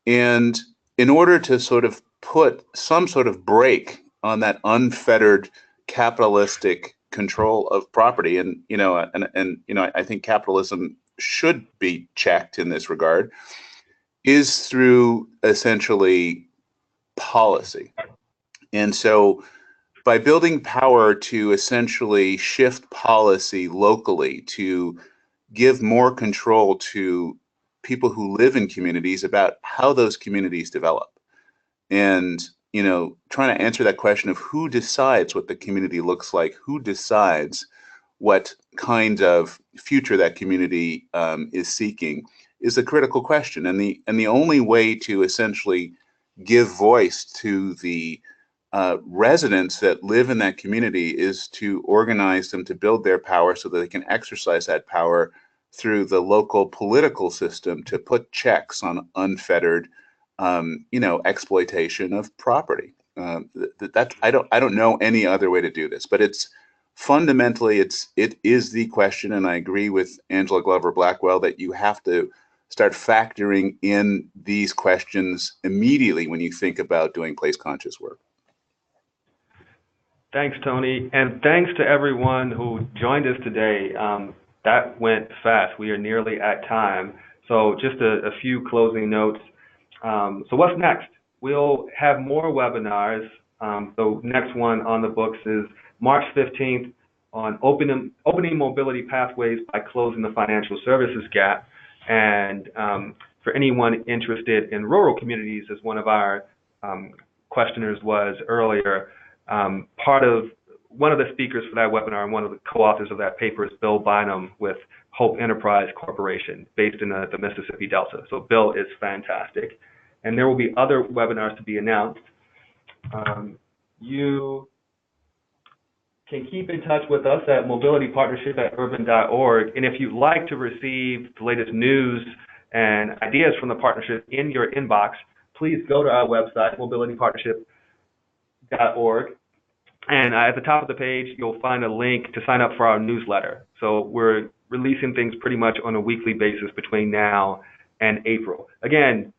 And in order to sort of put some sort of brake on that unfettered capitalistic control of property, and I think capitalism should be checked in this regard, is through essentially policy. And so by building power to essentially shift policy locally, to give more control to people who live in communities about how those communities develop. And, trying to answer that question of who decides what the community looks like, who decides what kind of future that community is seeking, is a critical question. And the only way to essentially give voice to the residents that live in that community is to organize them to build their power so that they can exercise that power through the local political system to put checks on unfettered, exploitation of property. I don't know any other way to do this, but it's fundamentally it is the question, and I agree with Angela Glover Blackwell that you have to start factoring in these questions immediately when you think about doing place conscious work. Thanks, Tony, and thanks to everyone who joined us today. That went fast. We are nearly at time. So just a few closing notes. So what's next? We'll have more webinars. The next one on the books is March 15th on opening mobility pathways by closing the financial services gap. And for anyone interested in rural communities, as one of our questioners was earlier, one of the speakers for that webinar and one of the co-authors of that paper is Bill Bynum with Hope Enterprise Corporation, based in the Mississippi Delta. So Bill is fantastic. And there will be other webinars to be announced. You can keep in touch with us at mobilitypartnership@urban.org. And if you'd like to receive the latest news and ideas from the partnership in your inbox, please go to our website, mobilitypartnership.org. And at the top of the page, you'll find a link to sign up for our newsletter. So we're releasing things pretty much on a weekly basis between now and April.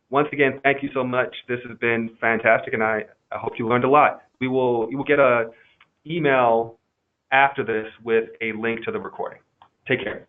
Once again, thank you so much. This has been fantastic, and I hope you learned a lot. You will get an email after this with a link to the recording. Take care.